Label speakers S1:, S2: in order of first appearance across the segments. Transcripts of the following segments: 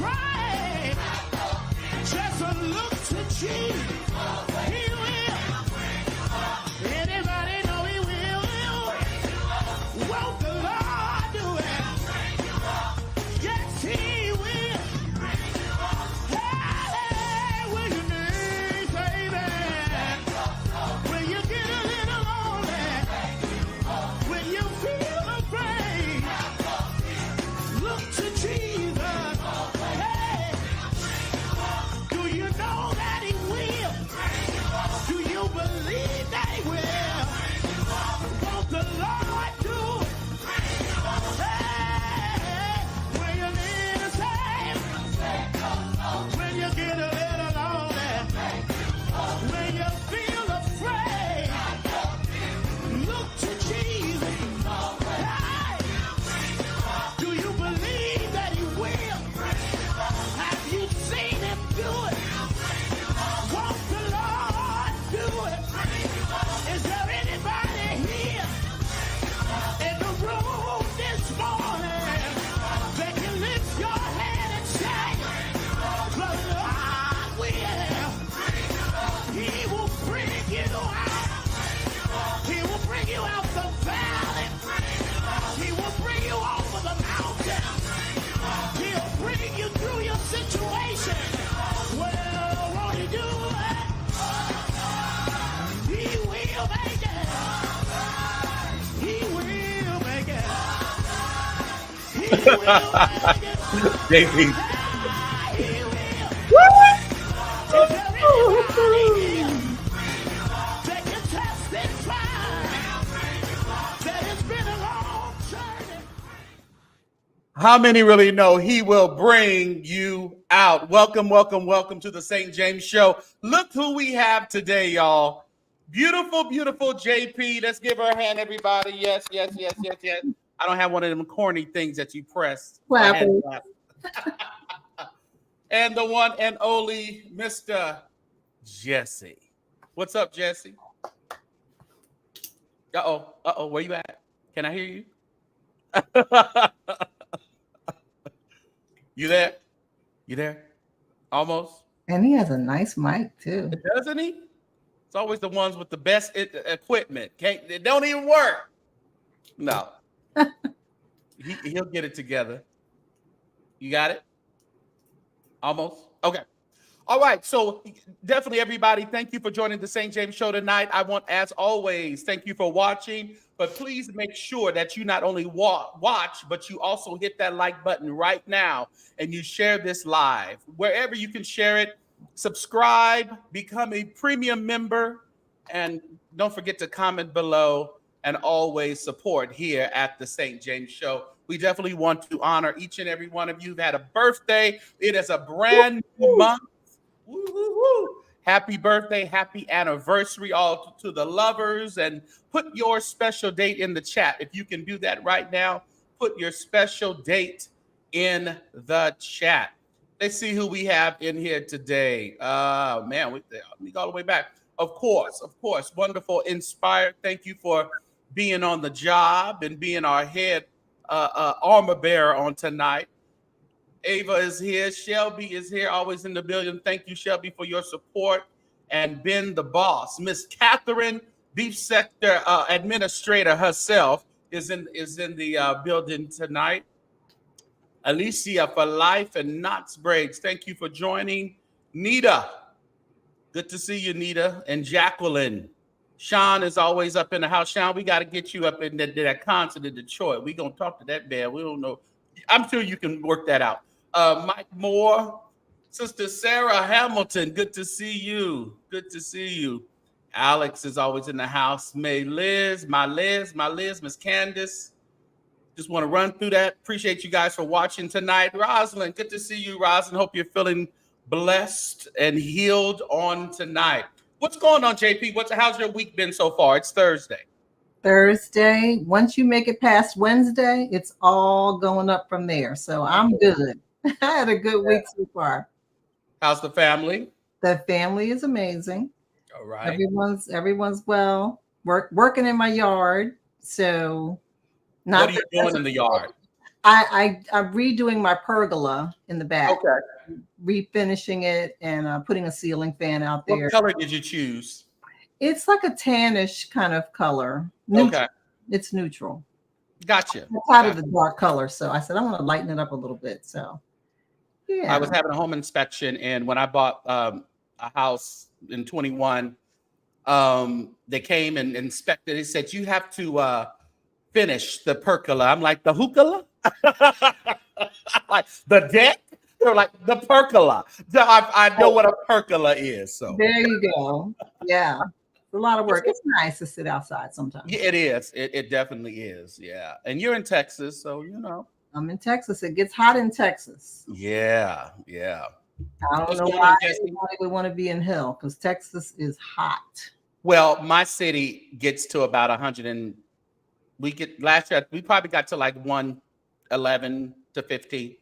S1: afraid. Just a look to Jesus. He will. Anybody know he will? Won't the Lord do it? Yes, he will. Hey, will you need, baby? Will you get a little lonely? Will you feel afraid? Look to Jesus. Hey, do you know that he will? Do you believe that he will? Won't the Lord do it? Hey, when you need a Savior, when you get a little lonely, when you feel afraid, look to Jesus. Hey, do you believe that he will? Have you seen him do it? Won't the Lord do it? Is there anybody here in the room this morning that can lift your hand and say, the Lord will? He will bring you out. He will bring you out the valley. He will bring you over the mountain. He'll bring you through your situation. Well, won't he do it? He will make it. He will make it. He will make it.
S2: JP.
S1: He will. Is there anybody here that can testify that it's been a long journey?
S2: How many really know he will bring you out? Welcome, welcome, welcome to the St. James Show. Look who we have today, y'all. Beautiful, beautiful JP. Let's give her a hand, everybody. Yes, yes, yes, yes, yes. I don't have one of them corny things that you press.
S3: Clapping.
S2: And the one and only Mr. Jesse. What's up, Jesse? Uh-oh, where you at? Can I hear you? You there? You there? Almost?
S3: And he has a nice mic too.
S2: Doesn't he? It's always the ones with the best equipment. It don't even work. No. He'll get it together. You got it? Almost? Okay. All right. So definitely, everybody, thank you for joining the St. James Show tonight. I want, as always, thank you for watching. But please make sure that you not only watch, but you also hit that like button right now and you share this live. Wherever you can share it, subscribe, become a premium member, and don't forget to comment below and always support here at the St. James Show. We definitely want to honor each and every one of you who've had a birthday. It is a brand new month. Woo-hoo-hoo. Happy birthday, happy anniversary all to the lovers, and put your special date in the chat. If you can do that right now, put your special date in the chat. Let's see who we have in here today. Man, let me go all the way back. Of course, wonderful, inspired. Thank you for being on the job and being our head armor bearer on tonight. Ava is here. Shelby is here, always in the building. Thank you, Shelby, for your support. And Ben, the boss. Miss Catherine, Beef Sector Administrator herself, is in the building tonight. Alicia for life and Knots Braids. Thank you for joining. Nita, good to see you, Nita. And Jacqueline. Sean is always up in the house. Sean, we got to get you up in that concert in Detroit. We're going to talk to that man. We don't know. I'm sure you can work that out. Mike Moore, Sister Sarah Hamilton, good to see you. Good to see you. Alex is always in the house. My Liz, Miss Candace. Just want to run through that. Appreciate you guys for watching tonight. Rosalind, good to see you, Rosalind. Hope you're feeling blessed and healed on tonight. What's going on, JP? How's your week been so far? It's Thursday.
S3: Once you make it past Wednesday, it's all going up from there. So I'm good. I had a good week so far.
S2: How's the family?
S3: The family is amazing.
S2: All right.
S3: Everyone's well. Working in my yard. So
S2: what are you doing in the yard?
S3: I'm redoing my pergola in the back.
S2: Okay.
S3: Refinishing it and putting a ceiling fan out there.
S2: What color did you choose?
S3: It's like a tannish kind of color. Neutral.
S2: Okay.
S3: It's neutral.
S2: Gotcha.
S3: I'm tired of the dark color, so I said I want to lighten it up a little bit. So yeah.
S2: I was having a home inspection, and when I bought a house in 21, they came and inspected. They said, you have to finish the pergola. I'm like, the hookala? Like the deck? They're like, the pergola. So I know what a pergola is. So
S3: there you go. Yeah. It's a lot of work. It's nice to sit outside sometimes.
S2: Yeah, it is. It definitely is. Yeah. And you're in Texas, so you know.
S3: I'm in Texas. It gets hot in Texas.
S2: Yeah.
S3: I don't know why anybody would want to be in hell, because Texas is hot.
S2: Well, my city gets to about 100 and last year we probably got to like 111 to 15.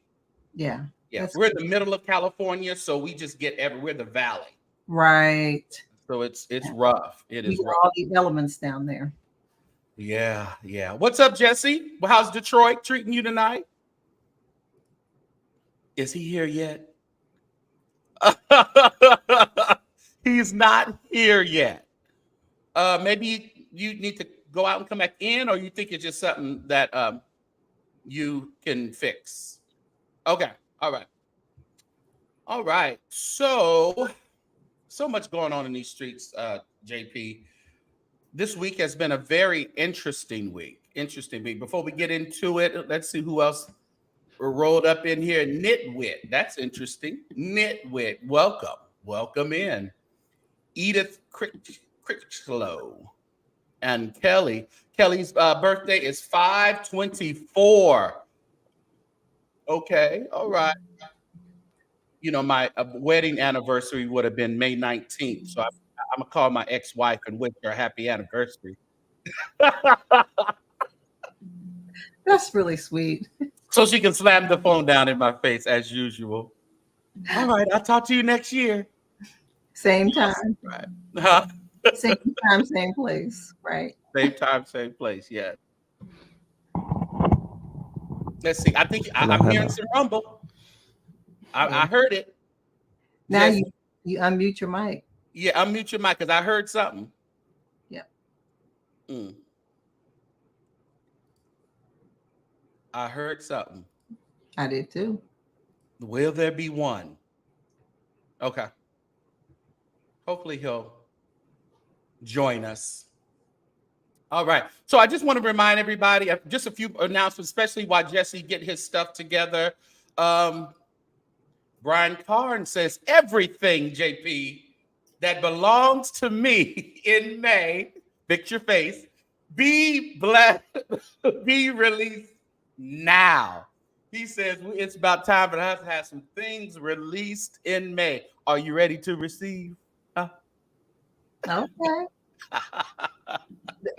S3: Yeah.
S2: We're in the middle of California, so we just get we're the valley.
S3: Right.
S2: So it's rough. It is rough.
S3: All the elements down there.
S2: Yeah. What's up, Jesse? Well, how's Detroit treating you tonight? Is he here yet? He's not here yet. Maybe you need to go out and come back in, or you think it's just something that you can fix? Okay. All right. So much going on in these streets, JP. This week has been a very interesting week. Before we get into it, let's see who else rolled up in here. Nitwit. That's interesting. Nitwit. Welcome in. Edith Critchlow and Kelly. Kelly's birthday is 5/24. Okay. All right. You know, my wedding anniversary would have been May 19th. So I'm going to call my ex-wife and wish her a happy anniversary.
S3: That's really sweet.
S2: So she can slam the phone down in my face as usual. All right. I'll talk to you next year.
S3: Same time.
S2: Right. Huh?
S3: Same time, same place. Right.
S2: Same time, same place. Yeah. Let's see. I think I'm hearing some rumble. I heard it.
S3: Now you unmute your mic.
S2: Yeah, unmute your mic because I heard something.
S3: Yep.
S2: I heard something.
S3: I did too.
S2: Will there be one? Okay. Hopefully he'll join us. All right. So I just want to remind everybody of just a few announcements, especially while Jesse get his stuff together. Brian Carn says, everything, JP, that belongs to me in May, fix your face, be blessed, be released now. He says it's about time for us to have some things released in May. Are you ready to receive?
S3: Okay.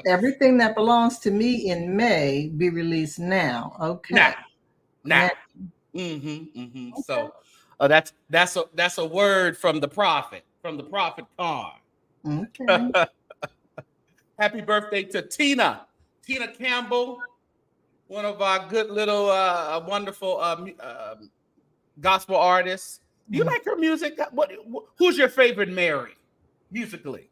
S3: Everything that belongs to me in May be released now. Okay.
S2: Now. Okay. So that's a word from the prophet Carr.
S3: Okay.
S2: Happy birthday to Tina Campbell, one of our good little wonderful gospel artists. Do you like her music? Who's your favorite Mary musically?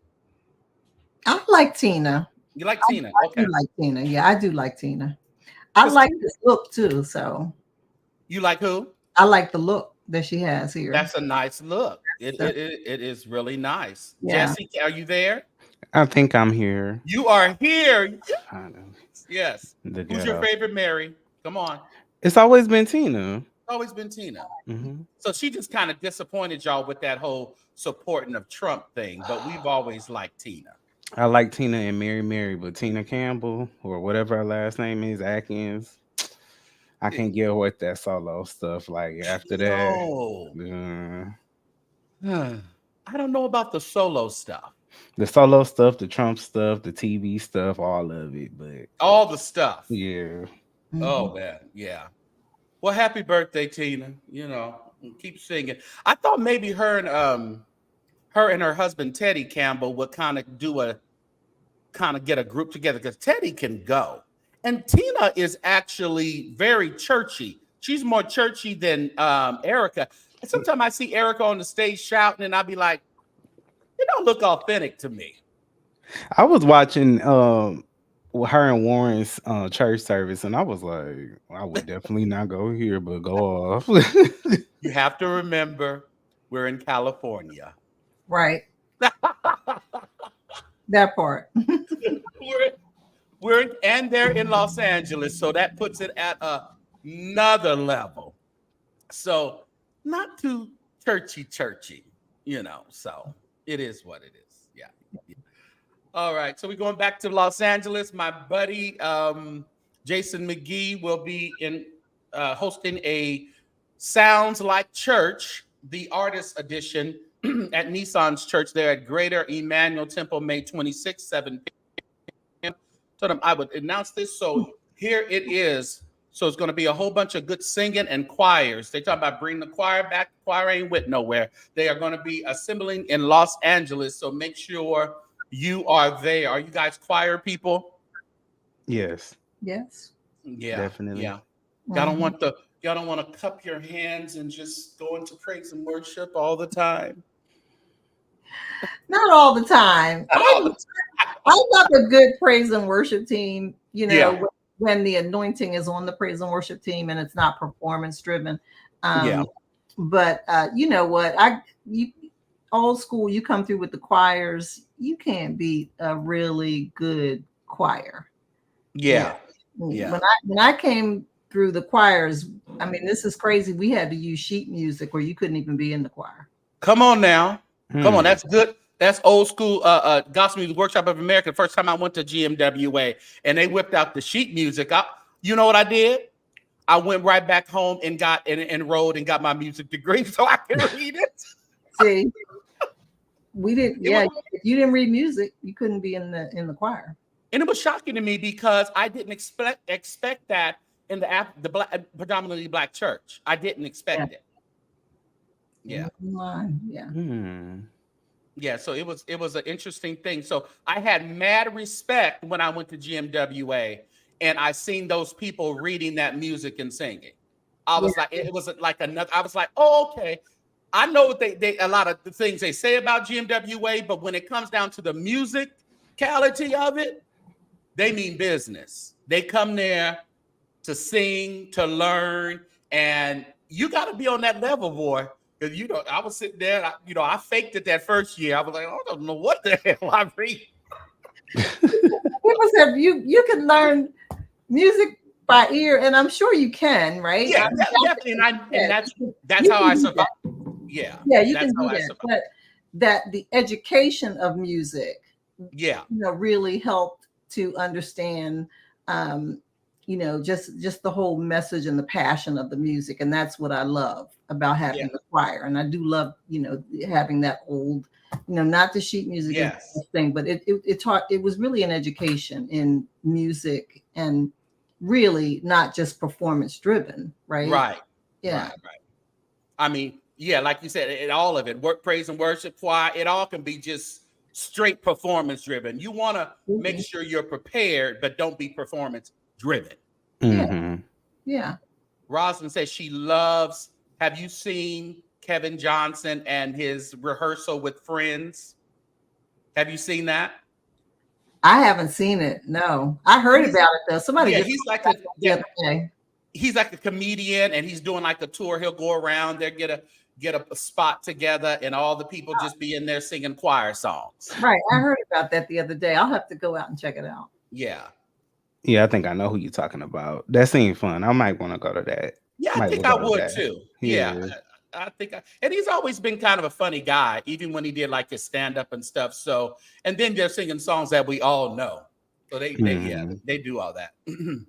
S3: I like Tina.
S2: You like Tina?
S3: Okay. I do like Tina. Yeah, I do like Tina. I like this look too. So
S2: you like who?
S3: I like the look that she has here.
S2: That's a nice look. It is really nice.
S3: Yeah.
S2: Jesse, are you there?
S4: I think I'm here.
S2: You are here.
S4: Kind of.
S2: Yes. Who's your favorite Mary? Come on.
S4: It's always been Tina.
S2: Always been Tina.
S4: Mm-hmm.
S2: So she just kind of disappointed y'all with that whole supporting of Trump thing, but we've always liked Tina.
S4: I like Tina and Mary, but Tina Campbell or whatever her last name is, Atkins. I can't get with that solo stuff. Like after that,
S2: I don't know about the solo stuff.
S4: The solo stuff, the Trump stuff, the TV stuff, all of it, but
S2: all the stuff.
S4: Yeah.
S3: Mm-hmm.
S2: Oh man, yeah. Well, happy birthday, Tina. You know, keep singing. I thought maybe her and her husband Teddy Campbell would kind of get a group together because Teddy can go. And Tina is actually very churchy. She's more churchy than Erica. And sometimes I see Erica on the stage shouting, and I'll be like, "It don't look authentic to me."
S4: I was watching her and Warren's church service, and I was like, I would definitely not go here, but go off.
S2: You have to remember, we're in California.
S3: Right. That part.
S2: And they're in Los Angeles, so that puts it at another level. So not too churchy, so it is what it is. Yeah. All right, so we're going back to Los Angeles. My buddy Jason McGee will be hosting a Sounds Like Church, the artist edition at Nissan's church there at Greater Emmanuel Temple, May 26th, 7 p.m. Told him I would announce this, so here it is. So it's going to be a whole bunch of good singing and choirs. They talk about bringing the choir back. The choir ain't went nowhere. They are going to be assembling in Los Angeles, so make sure you are there. Are you guys choir people?
S4: Yes.
S3: Yes.
S2: Yeah.
S4: Definitely.
S2: Yeah. Y'all don't want to cup your hands and just go into praise and worship all the time.
S3: Not all the time. I love a good praise and worship team, when the anointing is on the praise and worship team and it's not performance driven. But you know what? Old school, you come through with the choirs, you can't beat a really good choir.
S2: Yeah.
S3: When I came through the choirs, I mean, this is crazy. We had to use sheet music where you couldn't even be in the choir.
S2: Come on now. Come on. That's good. That's old school Gospel Music Workshop of America. The first time I went to GMWA and they whipped out the sheet music. You know what I did? I went right back home and got enrolled and got my music degree so I can read it.
S3: See, we didn't. If you didn't read music, you couldn't be in the choir.
S2: And it was shocking to me because I didn't expect that in the predominantly black church. I didn't expect it. Yeah. Yeah, so it was an interesting thing. So I had mad respect when I went to GMWA and I seen those people reading that music and singing. I was like, it was like another. I was like, oh, okay. I know what they a lot of the things they say about GMWA, but when it comes down to the musicality of it, they mean business. They come there to sing, to learn, and you got to be on that level, boy. Because I was sitting there, I faked it that first year. I was like, I don't know what the hell I read.
S3: People said you can learn music by ear, and I'm sure you can, right?
S2: Yeah, definitely. And that's how I survived. Yeah.
S3: Yeah, you can do that. But that the education of music, really helped to understand just the whole message and the passion of the music. And that's what I love about having the choir. And I do love, having that old, not the sheet music thing, but it was really an education in music and really not just performance driven, right?
S2: Right.
S3: Yeah.
S2: Right. I mean, like you said, all of it, praise and worship, choir, it all can be just straight performance driven. You want to make sure you're prepared, but don't be performance driven.
S3: Yeah.
S2: Rosalind says she loves. Have you seen Kevin Johnson and his rehearsal with Friends? Have you seen that?
S3: I haven't seen it. No, I heard about it though. Somebody.
S2: Yeah, he's like he's like a comedian, and he's doing like a tour. He'll go around there, get a spot together, and all the people just be in there singing choir songs.
S3: Right. I heard about that the other day. I'll have to go out and check it out.
S2: Yeah.
S4: Yeah, I think I know who you're talking about. That seemed fun. I might want to go to that.
S2: Yeah, I think I would too. Yeah. I think, and he's always been kind of a funny guy, even when he did like his stand up and stuff. So, and then they're singing songs that we all know. So they do all that. Do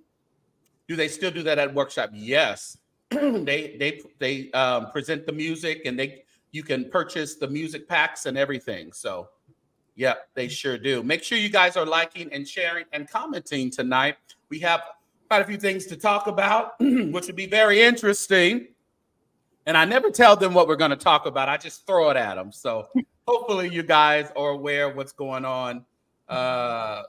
S2: they still do that at workshop? Yes. they present the music, and you can purchase the music packs and everything. So, yeah, they sure do. Make sure you guys are liking and sharing and commenting tonight. We have quite a few things to talk about, which would be very interesting. And I never tell them what we're going to talk about. I just throw it at them. So hopefully you guys are aware of what's going on Yeah,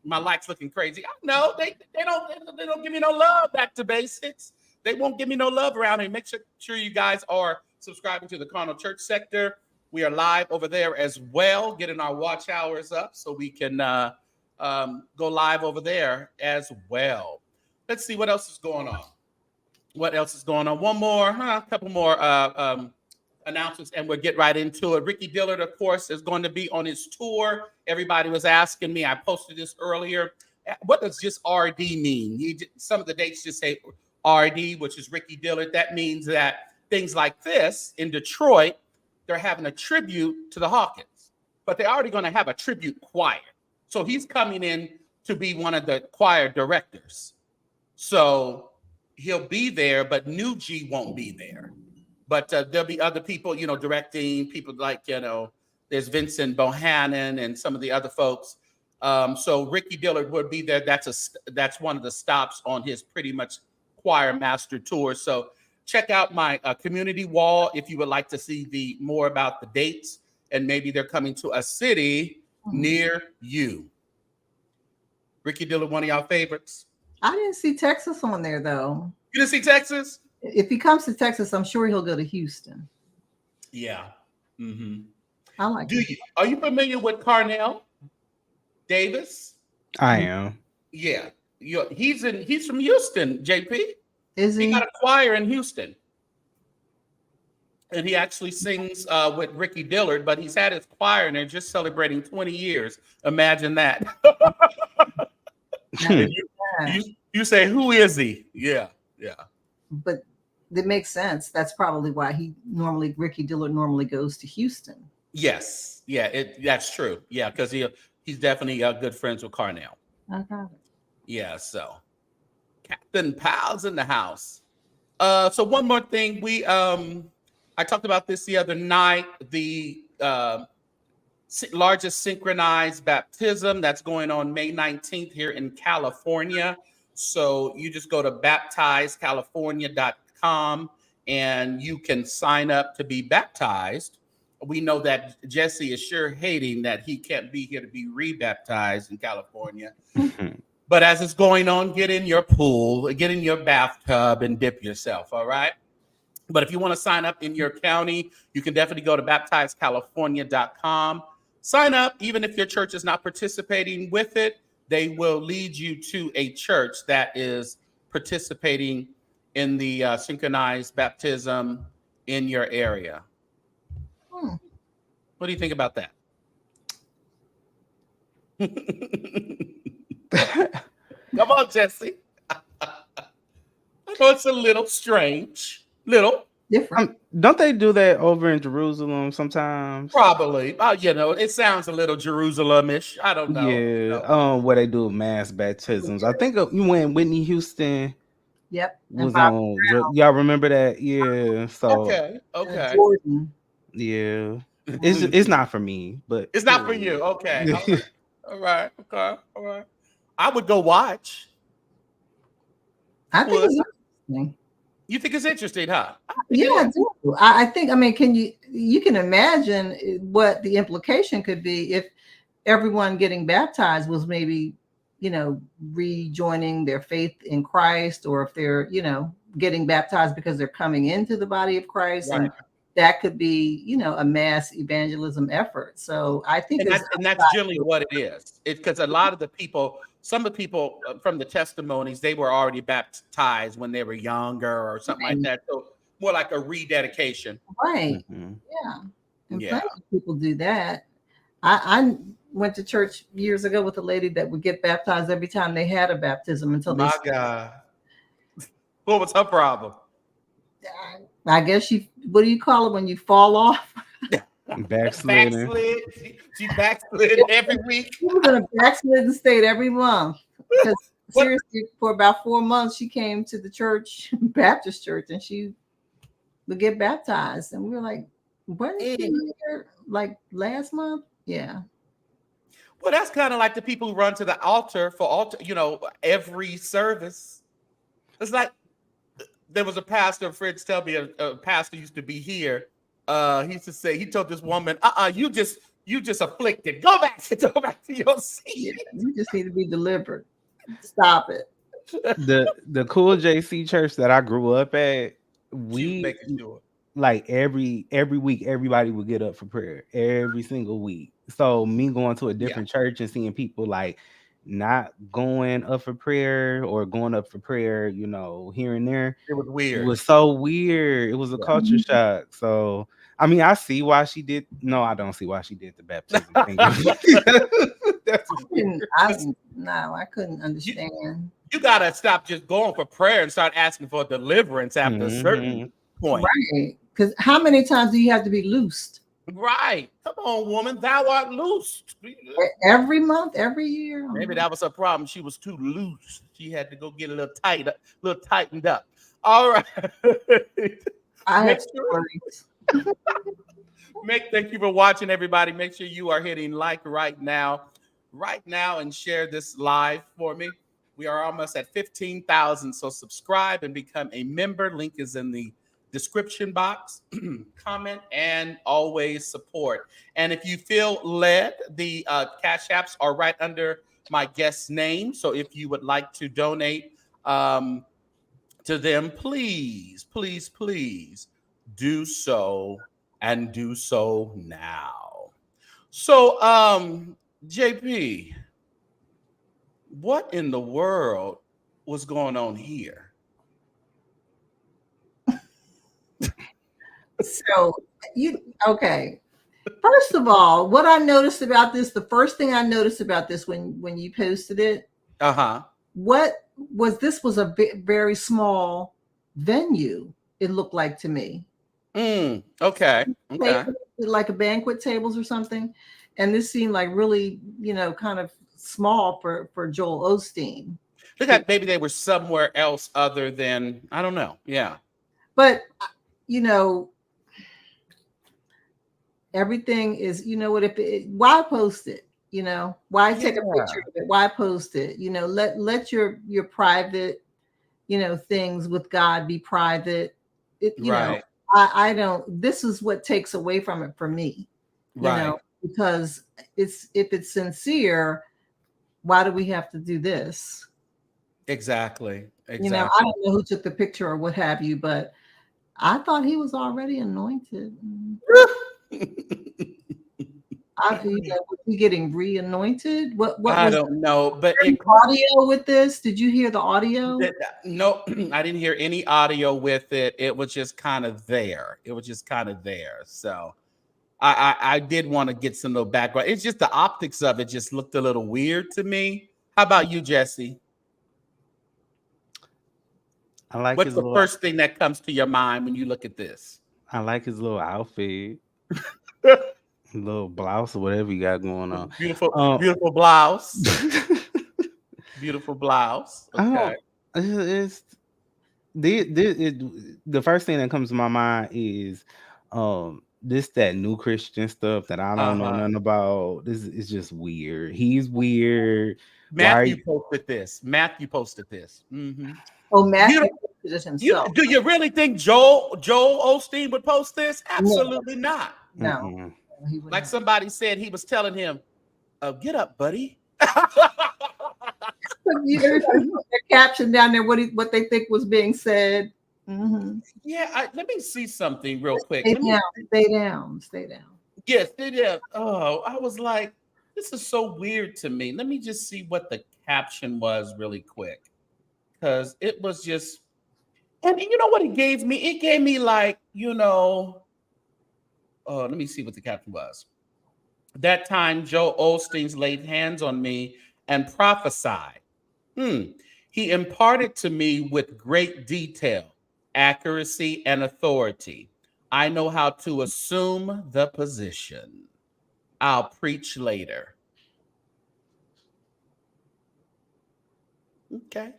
S2: my likes looking crazy. No, they don't give me no love. Back to basics. They won't give me no love around here. Make sure you guys are subscribing to the Carnal Church Sector. We are live over there as well, getting our watch hours up so we can go live over there as well. Let's see what else is going on. One more, a couple more announcements, and we'll get right into it. Ricky Dillard, of course, is going to be on his tour. Everybody was asking me. I posted this earlier. What does just RD mean? Some of the dates just say RD, which is Ricky Dillard. That means that things like this in Detroit, they're having a tribute to the Hawkins, but they're already going to have a tribute choir. So he's coming in to be one of the choir directors. So he'll be there, but New G won't be there. But there'll be other people, directing, people like, there's Vincent Bohannon and some of the other folks. So Ricky Dillard would be there. That's one of the stops on his pretty much choir master tour. So check out my community wall if you would like to see more about the dates, and maybe they're coming to a city near you. Ricky Dillard, one of y'all favorites?
S3: I didn't see Texas on there, though.
S2: You didn't see Texas?
S3: If he comes to Texas, I'm sure he'll go to Houston.
S2: Yeah. Mm-hmm.
S3: I like it.
S2: Are you familiar with Carnell Davis?
S4: I am.
S2: Yeah. He's from Houston, JP.
S3: Is he?
S2: He got a choir in Houston. And he actually sings with Ricky Dillard, but he's had his choir and they're just celebrating 20 years. Imagine that. You say, who is he? Yeah.
S3: But that makes sense. That's probably why Ricky Dillard normally goes to Houston.
S2: Yes. Yeah, that's true. Yeah, because he's definitely good friends with Carnell.
S3: Okay.
S2: Yeah, so Captain Powell's in the house. So one more thing, I talked about this the other night, the largest synchronized baptism that's going on May 19th here in California. So you just go to baptizedcalifornia.com and you can sign up to be baptized. We know that Jesse is sure hating that he can't be here to be rebaptized in California. But as it's going on, get in your pool, get in your bathtub and dip yourself, all right? But if you want to sign up in your county, you can definitely go to baptizedcalifornia.com. Sign up, even if your church is not participating with it. They will lead you to a church that is participating in the synchronized baptism in your area. What do you think about that? Come on, Jesse. I know it's a little strange. Little
S3: different.
S4: Don't they do that over in Jerusalem sometimes?
S2: Probably. It sounds a little Jerusalem-ish. I don't know.
S4: Yeah. Where they do mass baptisms. I think when Whitney Houston was on. Y'all remember that? Yeah. So
S2: okay.
S3: Jordan.
S4: Yeah. It's not for me, but
S2: it's not for you. Okay. All right. Okay. All right. I would go watch.
S3: I think it's interesting.
S2: You think it's interesting, huh?
S3: Yeah, I do. I think, you can imagine what the implication could be if everyone getting baptized was maybe, rejoining their faith in Christ, or if they're, getting baptized because they're coming into the body of Christ. Right. And that could be, a mass evangelism effort. So I think
S2: that's generally what it is. It's because a lot of the people, some of the people from the testimonies, they were already baptized when they were younger or something like that. So more like a rededication.
S3: Right. Mm-hmm. Yeah. And plenty of people do that. I went to church years ago with a lady that would get baptized every time they had a baptism until they.
S2: My God. What was her problem?
S3: I guess what do you call it when you fall off?
S4: Backsliding.
S2: She backslid every week.
S3: She was in a backslidden state every month. Because seriously, for about 4 months, she came to the church, Baptist church, and she would get baptized. And we were like, what is she here? Like last month? Yeah.
S2: Well, that's kind of like the people who run to the altar for every service. It's like there was a pastor, friends tell me a pastor used to be here. He used to say, he told this woman, you just You just afflicted. Go back to your seat.
S3: Yeah, you just need to be delivered. Stop it.
S4: The cool JC church that I grew up at,
S2: She was making sure.
S4: Like every week, everybody would get up for prayer every single week. So me going to a different church and seeing people like not going up for prayer or going up for prayer, you know, here and there.
S2: It was weird.
S4: It was so weird. It was a culture shock. So I mean, I see why she did. No, I don't see why she did the baptism thing.
S3: I couldn't understand.
S2: You gotta stop just going for prayer and start asking for deliverance after a certain point.
S3: Right. Because how many times do you have to be loosed?
S2: Right. Come on, woman. Thou art loosed.
S3: Every month, every year.
S2: Maybe that was her problem. She was too loose. She had to go get a little tightened up. All right.
S3: Thank
S2: you for watching, everybody. Make sure you are hitting like right now, and share this live for me. We are almost at 15,000, so subscribe and become a member. Link is in the description box. Comment and always support. And if you feel led, the Cash Apps are right under my guest's name. So if you would like to donate to them, please do so, and do so now. So, JP, what in the world was going on here?
S3: So okay. First of all, what I noticed about this, the first thing I noticed about this when you posted it, what was this was a very small venue, it looked like to me.
S2: Okay.
S3: Like a banquet tables or something. And this seemed like really, kind of small for Joel Osteen.
S2: Look like maybe they were somewhere else other than, I don't know. Yeah.
S3: But, everything is, why post it? Why take a picture of it? Why post it? Let your private, things with God be private.
S2: Right.
S3: I don't, this is what takes away from it for me, because if it's sincere, why do we have to do this?
S2: Exactly.
S3: I don't know who took the picture or what have you, but I thought he was already anointed. Was he getting re-anointed? What
S2: I don't know, but
S3: audio with this? Did you hear the audio?
S2: No, I didn't hear any audio with it. It was just kind of there. So I did want to get some little background. It's just the optics of it just looked a little weird to me. How about you, Jesse? What's the first thing that comes to your mind when you look at this?
S4: I like his little outfit. Little blouse or whatever you got going on.
S2: Beautiful blouse. Beautiful blouse. Okay.
S4: It's the first thing that comes to my mind is that new Christian stuff that I don't know nothing about. This is just weird. He's weird.
S2: Matthew posted this. Mm-hmm.
S3: Oh, Matthew posted it himself.
S2: Do you really think Joel Osteen would post this? Absolutely not.
S3: No.
S4: Mm-hmm.
S2: Like somebody said, he was telling him, "Get up, buddy."
S3: Their caption down there, what they think was being said. Mm-hmm.
S2: Yeah, let me see something real quick.
S3: Stay down.
S2: Yes, stay down. Oh, I was like, this is so weird to me. Let me just see what the caption was really quick, because it was just, and you know what it gave me? It gave me like, let me see what the caption was. That time, Joel Osteen laid hands on me and prophesied. He imparted to me with great detail, accuracy, and authority. I know how to assume the position. I'll preach later. Okay.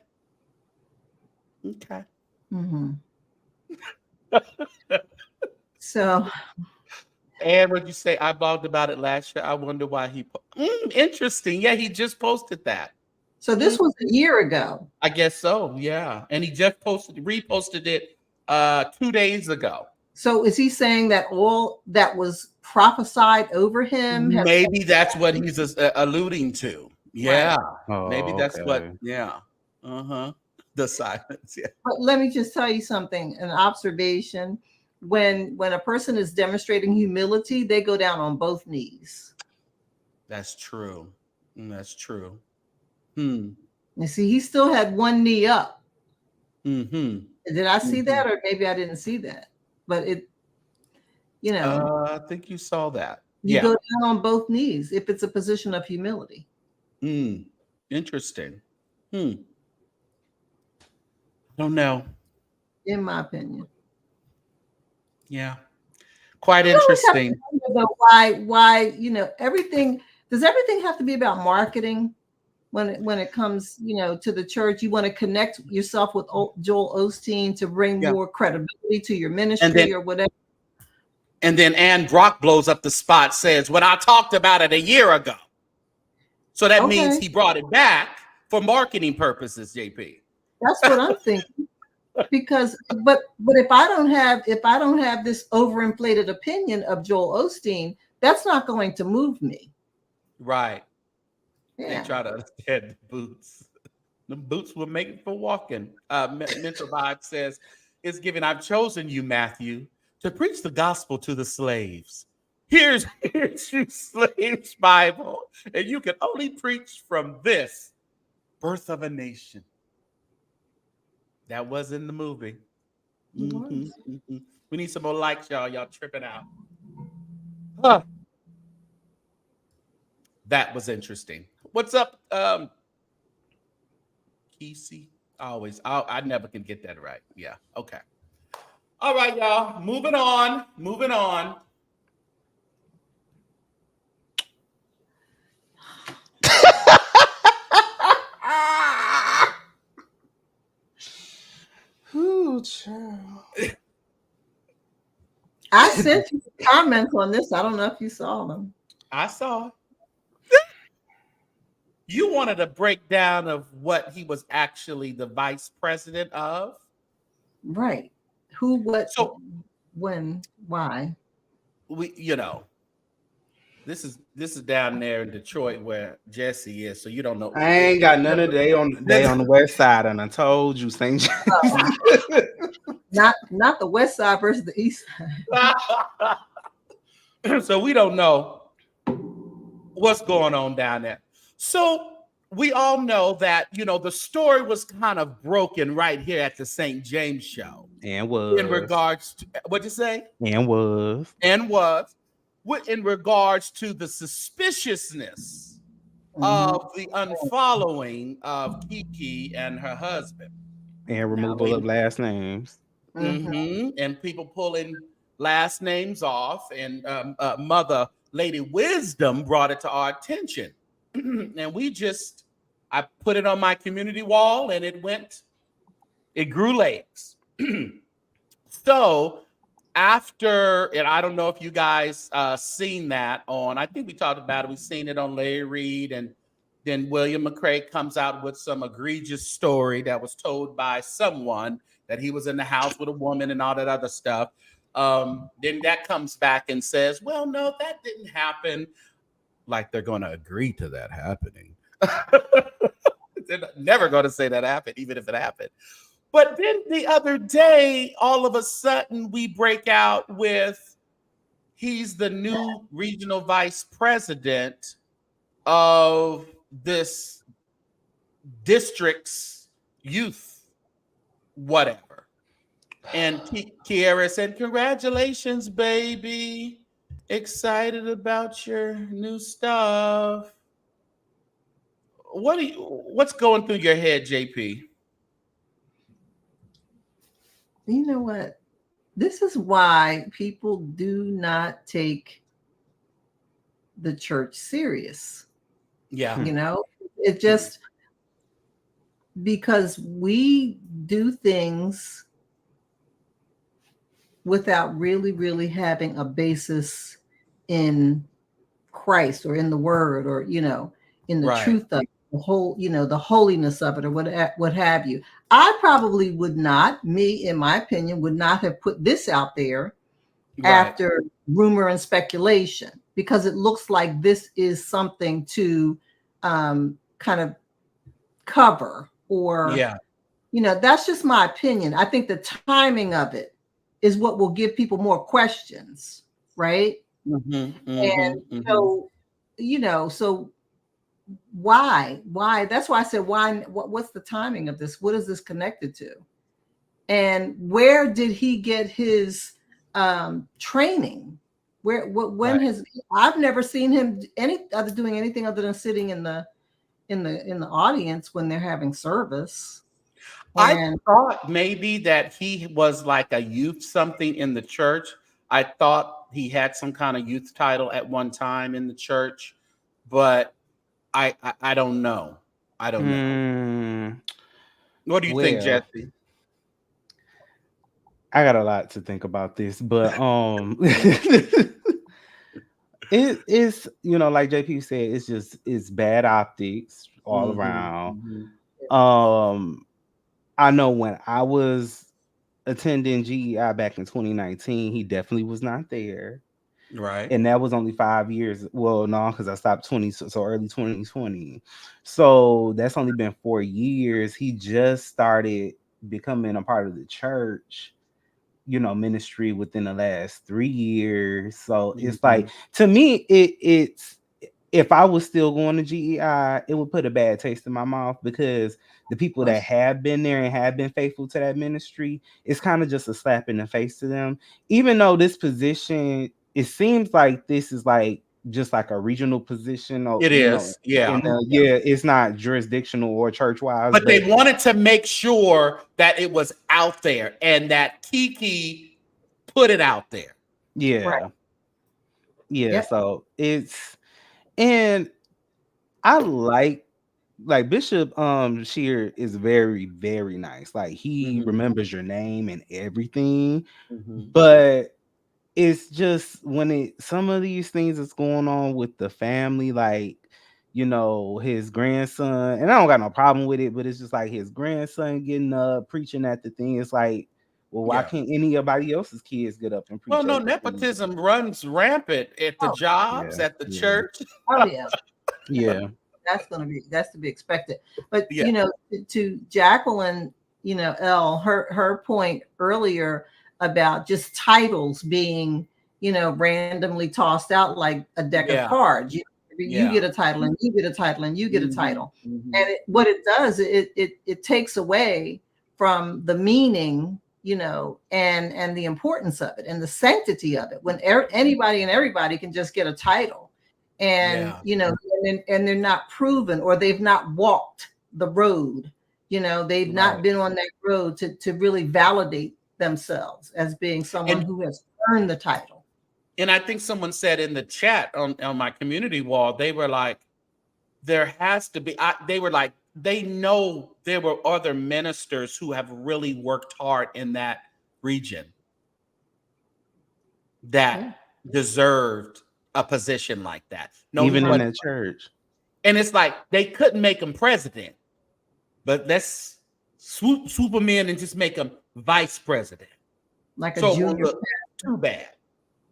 S3: Mm-hmm. So.
S2: And what you say, I blogged about it last year. I wonder why he. Interesting. Yeah, he just posted that.
S3: So this was a year ago.
S2: I guess so. Yeah, and he just reposted it 2 days ago.
S3: So is he saying that all that was prophesied over him?
S2: Maybe that's what he's alluding to. Yeah.
S3: Right.
S4: Oh,
S2: Maybe that's what,
S4: okay.
S2: yeah. Uh-huh. The silence. Yeah.
S3: But let me just tell you something, an observation. When a person is demonstrating humility, they go down on both knees.
S2: That's true. That's true.
S3: You see, he still had one knee up.
S2: Mm-hmm.
S3: Did I see that, or maybe I didn't see that? But it,
S2: I think you saw that.
S3: You go down on both knees if it's a position of humility.
S2: Interesting. Don't know.
S3: In my opinion.
S2: Yeah. Quite interesting.
S3: Why, everything, does everything have to be about marketing? When it comes, to the church, you want to connect yourself with Joel Osteen to bring more credibility to your ministry or whatever.
S2: And then Ann Brock blows up the spot, says, "When I talked about it a year ago." So that means he brought it back for marketing purposes, JP.
S3: That's what I'm thinking. Because, but if I don't have this overinflated opinion of Joel Osteen, that's not going to move me.
S2: Right.
S3: Yeah.
S2: They try to understand the boots. The boots were made for walking. Mental Vibe says, "It's given. I've chosen you, Matthew, to preach the gospel to the slaves. Here's your slaves' Bible, and you can only preach from this, Birth of a Nation." That was in the movie. We need some more likes, y'all. Y'all tripping out. Huh. That was interesting. What's up, Kesey? I never can get that right. Yeah. Okay. All right, y'all. Moving on.
S4: Ooh, child.
S3: I sent you comments on this. I don't know if you saw them.
S2: I saw. You wanted a breakdown of what he was actually the vice president of?
S3: Right. Who, what, when, why?
S2: This is down there in Detroit where Jesse is, so you don't know.
S4: I ain't got none of they on the west side, and I told you, St. James.
S3: Not the west side versus the east
S2: side. So we don't know what's going on down there. So we all know that, the story was kind of broken right here at the St. James Show.
S4: And was.
S2: In regards to, what'd you say?
S4: And was.
S2: In regards to the suspiciousness of the unfollowing of Kiki and her husband.
S4: And removal of last names.
S2: And people pulling last names off. And Mother Lady Wisdom brought it to our attention. And I put it on my community wall, and it grew legs. So after, and I don't know if you guys seen that on, I think we talked about it. We've seen it on Larry Reed, and then William McCrae comes out with some egregious story that was told by someone that he was in the house with a woman and all that other stuff. Then that comes back and says, well, no, that didn't happen. Like they're going to agree to that happening. They're never going to say that happened, even if it happened. But then the other day, all of a sudden, we break out with he's the new regional vice president of this district's youth, whatever. And Kiara said, "Congratulations, baby. Excited about your new stuff." What's going through your head, JP?
S3: You know what? This is why people do not take the church serious.
S2: Yeah.
S3: It just because we do things without really, really having a basis in Christ or in the word or, in the truth of the whole, the holiness of it or what have you. I probably would not, in my opinion, would not have put this out there after rumor and speculation, because it looks like this is something to kind of cover, or that's just my opinion. I think the timing of it is what will give people more questions, right? And so why that's why I said what's the timing of this? What is this connected to? And where did he get his training? I've never seen him doing anything other than sitting in the audience when they're having service.
S2: I thought maybe that he was like a youth something in the church. I thought he had some kind of youth title at one time in the church, but I don't know. I don't know. What do you think, Jesse?
S4: I got a lot to think about this, but it's like JP said, it's bad optics all around. I know when I was attending GEI back in 2019, he definitely was not there.
S2: Right.
S4: And that was only 5 years. Well, no, because I stopped so early 2020. So that's only been 4 years. He just started becoming a part of the church, ministry within the last 3 years. So it's like, to me, it's if I was still going to GEI, it would put a bad taste in my mouth, because the people that have been there and have been faithful to that ministry, it's kind of just a slap in the face to them. Even though this position, it seems like this is like just like a regional position.
S2: It is,
S4: it's not jurisdictional or church-wise.
S2: But they wanted to make sure that it was out there and that Kiki put it out there.
S4: Yeah. Right. Yeah. So and I like Bishop Shear is very, very nice. Like, he remembers your name and everything. But it's just when some of these things that's going on with the family, like, his grandson, and I don't got no problem with it, but it's just like his grandson getting up preaching at the thing. It's like, well, why can't anybody else's kids get up and preach?
S2: Well, no, nepotism runs rampant at the jobs, at the church.
S3: Oh yeah.
S4: Yeah.
S3: That's to be expected. But to Jacqueline, L, her point earlier about just titles being, randomly tossed out like a deck of cards. You get a title, and you get a title, and you get a title. And what it does, it takes away from the meaning, and the importance of it and the sanctity of it, when anybody and everybody can just get a title. And and they're not proven, or they've not walked the road. They've not been on that road to really validate themselves as being someone who has earned the title.
S2: And I think someone said in the chat on my community wall, they were like, there has to be, they were like, they know there were other ministers who have really worked hard in that region that deserved a position like that. No,
S4: even in that church.
S2: And it's like, they couldn't make him president, but let's swoop him in and just make him vice president.
S3: Like a junior pastor.
S2: Too bad.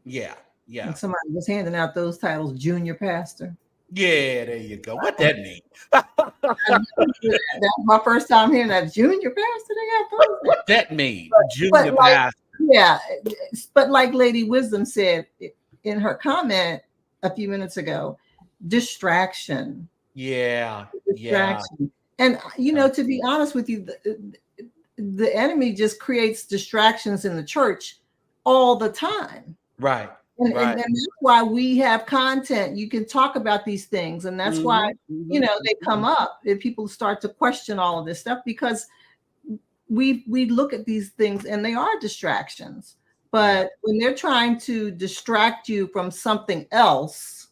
S2: Yeah.
S3: And somebody was handing out those titles, junior pastor.
S2: Yeah, there you go. What that mean?
S3: That's my first time hearing that, junior pastor. They got those.
S2: What that mean? Junior pastor.
S3: Yeah, but like Lady Wisdom said in her comment a few minutes ago, distraction.
S2: Yeah.
S3: And to be honest with you, the enemy just creates distractions in the church all the time.
S2: Right.
S3: And that's why we have content. You can talk about these things, and that's why they come up, and people start to question all of this stuff, because we look at these things and they are distractions. But when they're trying to distract you from something else,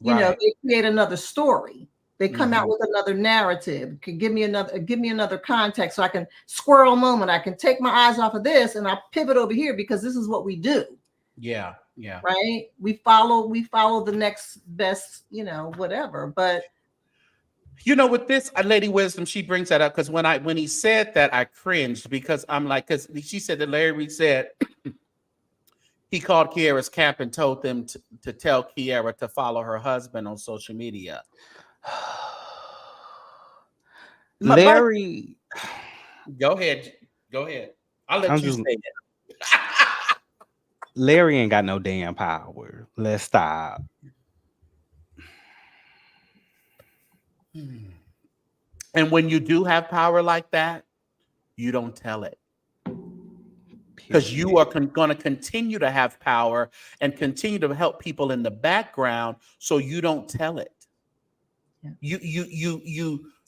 S3: they create another story. They come out with another narrative. Can give me another context, so I can squirrel moment. I can take my eyes off of this and I pivot over here, because this is what we do.
S2: Yeah.
S3: Right. We follow the next best, whatever. But
S2: with this Lady Wisdom, she brings that up, because when he said that, I cringed, because I'm like, because she said that Larry Reed said He called Kiara's camp and told them to tell Kiara to follow her husband on social media.
S4: Larry,
S2: Go ahead. I'll let you say it.
S4: Larry ain't got no damn power. Let's stop.
S2: And when you do have power like that, you don't tell it. Because you are going to continue to have power and continue to help people in the background, so you don't tell it. Yeah.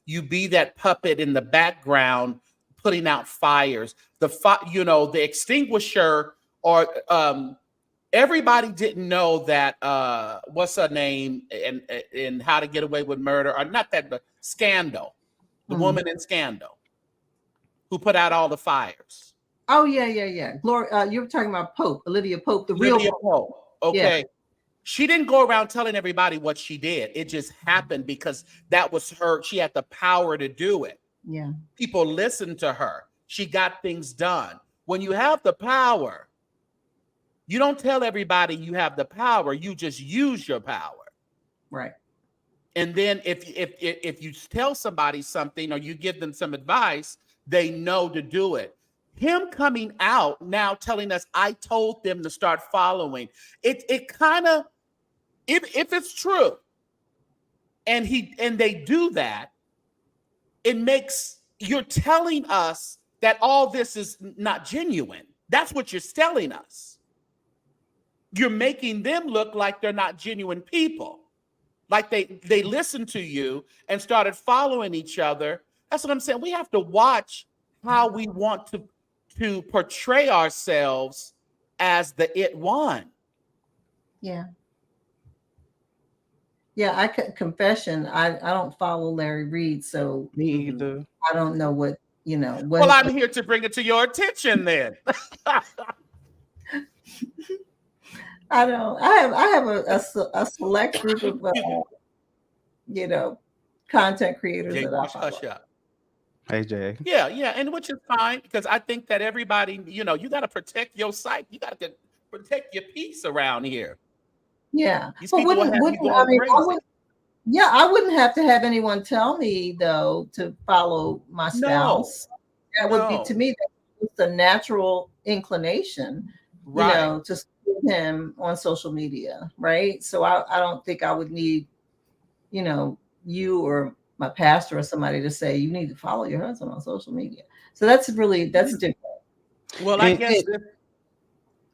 S2: You be that puppet in the background, putting out fires. The extinguisher, or everybody didn't know that what's her name in How to Get Away with Murder, or not that, but Scandal, the woman in Scandal, who put out all the fires.
S3: Oh yeah. Gloria, you were talking about Pope, Olivia Pope,
S2: Olivia
S3: real
S2: Pope. Okay.
S3: Yeah.
S2: She didn't go around telling everybody what she did. It just happened because that was her. She had the power to do it.
S3: Yeah.
S2: People listened to her. She got things done. When you have the power, you don't tell everybody you have the power. You just use your power.
S3: Right.
S2: And then if you tell somebody something or you give them some advice, they know to do it. Him coming out now telling us, I told them to start following. It kind of, if it's true, and they do that, it makes, you're telling us that all this is not genuine. That's what you're telling us. You're making them look like they're not genuine people. Like they listened to you and started following each other. That's what I'm saying. We have to watch how we want to portray ourselves as the it one.
S3: Yeah. Yeah, confession, I don't follow Larry Reed, so
S4: Me either.
S3: I don't know what.
S2: Well, I'm here to bring it to your attention then.
S3: I have a select group of content creators that I follow.
S2: Hush up.
S4: Hey, Jay.
S2: Yeah, and which is fine, because I think that everybody, you got to protect your site. You got to protect your peace around here.
S3: Yeah,
S2: These
S3: but
S2: people will have you going crazy.
S3: I wouldn't have to have anyone tell me though to follow my spouse. No, that would be, to me, that's a natural inclination, right, to support him on social media, right? So I don't think I would need, you or my pastor or somebody to say you need to follow your husband on social media. So that's different.
S2: Well, I guess.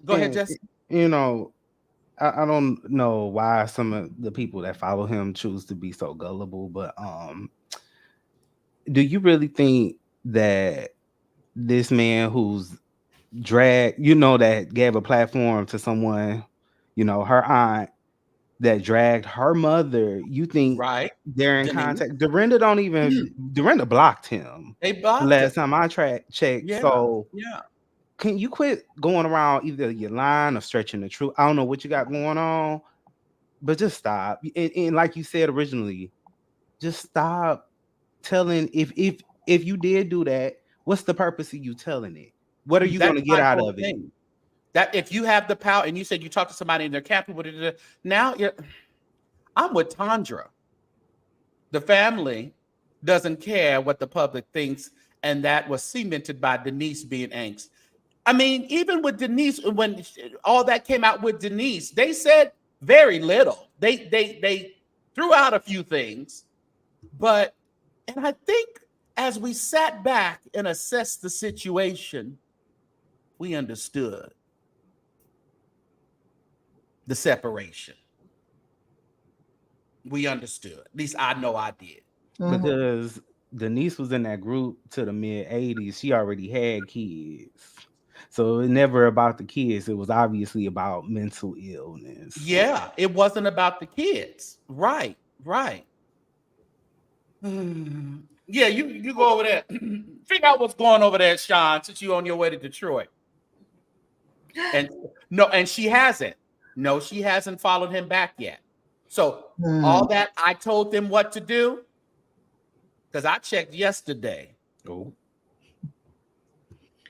S2: Go ahead, Jesse.
S4: I don't know why some of the people that follow him choose to be so gullible, but do you really think that this man who's that gave a platform to someone, her aunt, that dragged her mother, you think they're in contact? Dorinda blocked him.
S2: They blocked him.
S4: Last time I checked.
S2: Yeah.
S4: So can you quit going around either your line or stretching the truth? I don't know what you got going on, but just stop. And like you said originally, just stop telling. If you did do that, what's the purpose of you telling it? What are you going to get out of it?
S2: That if you have the power, and you said you talk to somebody in their camp, now I'm with Tandra. The family doesn't care what the public thinks, and that was cemented by Denise being angst. I mean, even with Denise, when all that came out with Denise, they said very little. They threw out a few things, and I think as we sat back and assessed the situation, we understood the separation. We understood. At least I know I did.
S4: Because Denise was in that group to the mid-'80s. She already had kids. So it was never about the kids. It was obviously about mental illness.
S2: Yeah, it wasn't about the kids. Right. Yeah, you go over there. Figure out what's going over there, Sean, since you're on your way to Detroit. And she hasn't. No, she hasn't followed him back yet. So all that I told them what to do, because I checked yesterday.
S4: Oh.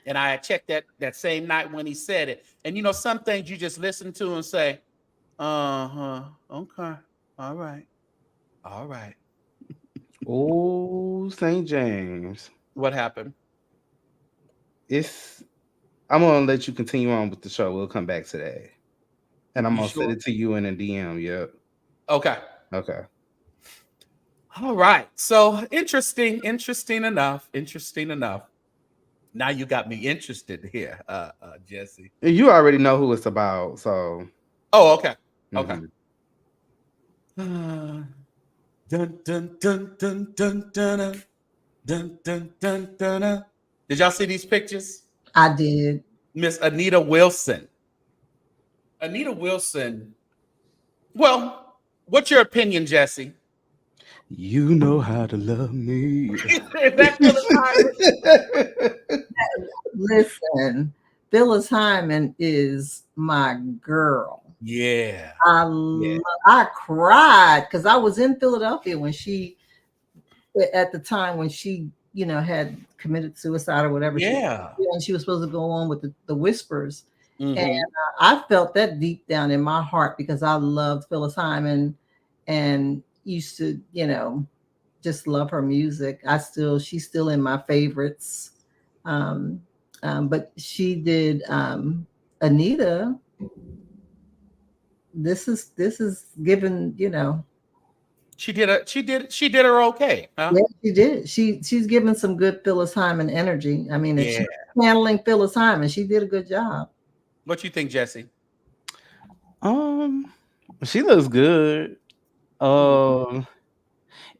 S2: And I checked that same night when he said it. And some things you just listen to and say, okay, all right.
S4: Oh, St. James.
S2: What happened?
S4: I'm gonna let you continue on with the show. We'll come back to that. And I'm
S2: You
S4: gonna send
S2: sure?
S4: it to you in a DM. Yep.
S2: Okay.
S4: Okay.
S2: All right. So interesting enough. Now you got me interested here, Jesse.
S4: You already know who it's about, so.
S2: Oh, okay. Okay.
S4: Mhm.
S2: Dun dun dun dun dun dun dun dun dun dun. Did y'all see these pictures?
S3: I did.
S2: Miss Anita Wilson. Anita Wilson. Well, what's your opinion, Jesse?
S4: You know how to love me.
S2: Is that
S3: Listen, Phyllis Hyman is my girl.
S2: Yeah.
S3: I cried because I was in Philadelphia when she, at the time when she, had committed suicide or whatever.
S2: Yeah.
S3: And she was supposed to go on with the Whispers.
S2: Mm-hmm.
S3: And I felt that deep down in my heart because I loved Phyllis Hyman and used to, just love her music. She's still in my favorites. But she did Anita. This is given,
S2: She did her okay, huh?
S3: Yeah, she did. She's given some good Phyllis Hyman energy. I mean, if she's handling Phyllis Hyman, she did a good job.
S2: What you think, Jesse?
S4: She looks good.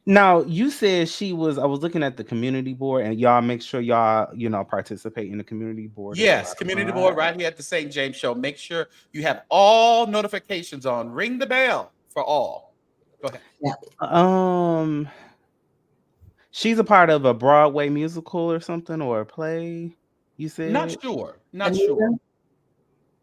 S4: Now you said I was looking at the community board, and y'all make sure y'all participate in the community board.
S2: Yes, community board right here at the St. James Show. Make sure you have all notifications on. Ring the bell for all. Go ahead.
S3: Yeah.
S4: She's a part of a Broadway musical or something, or a play. You said?
S2: Not sure.
S3: Anita?
S2: Sure.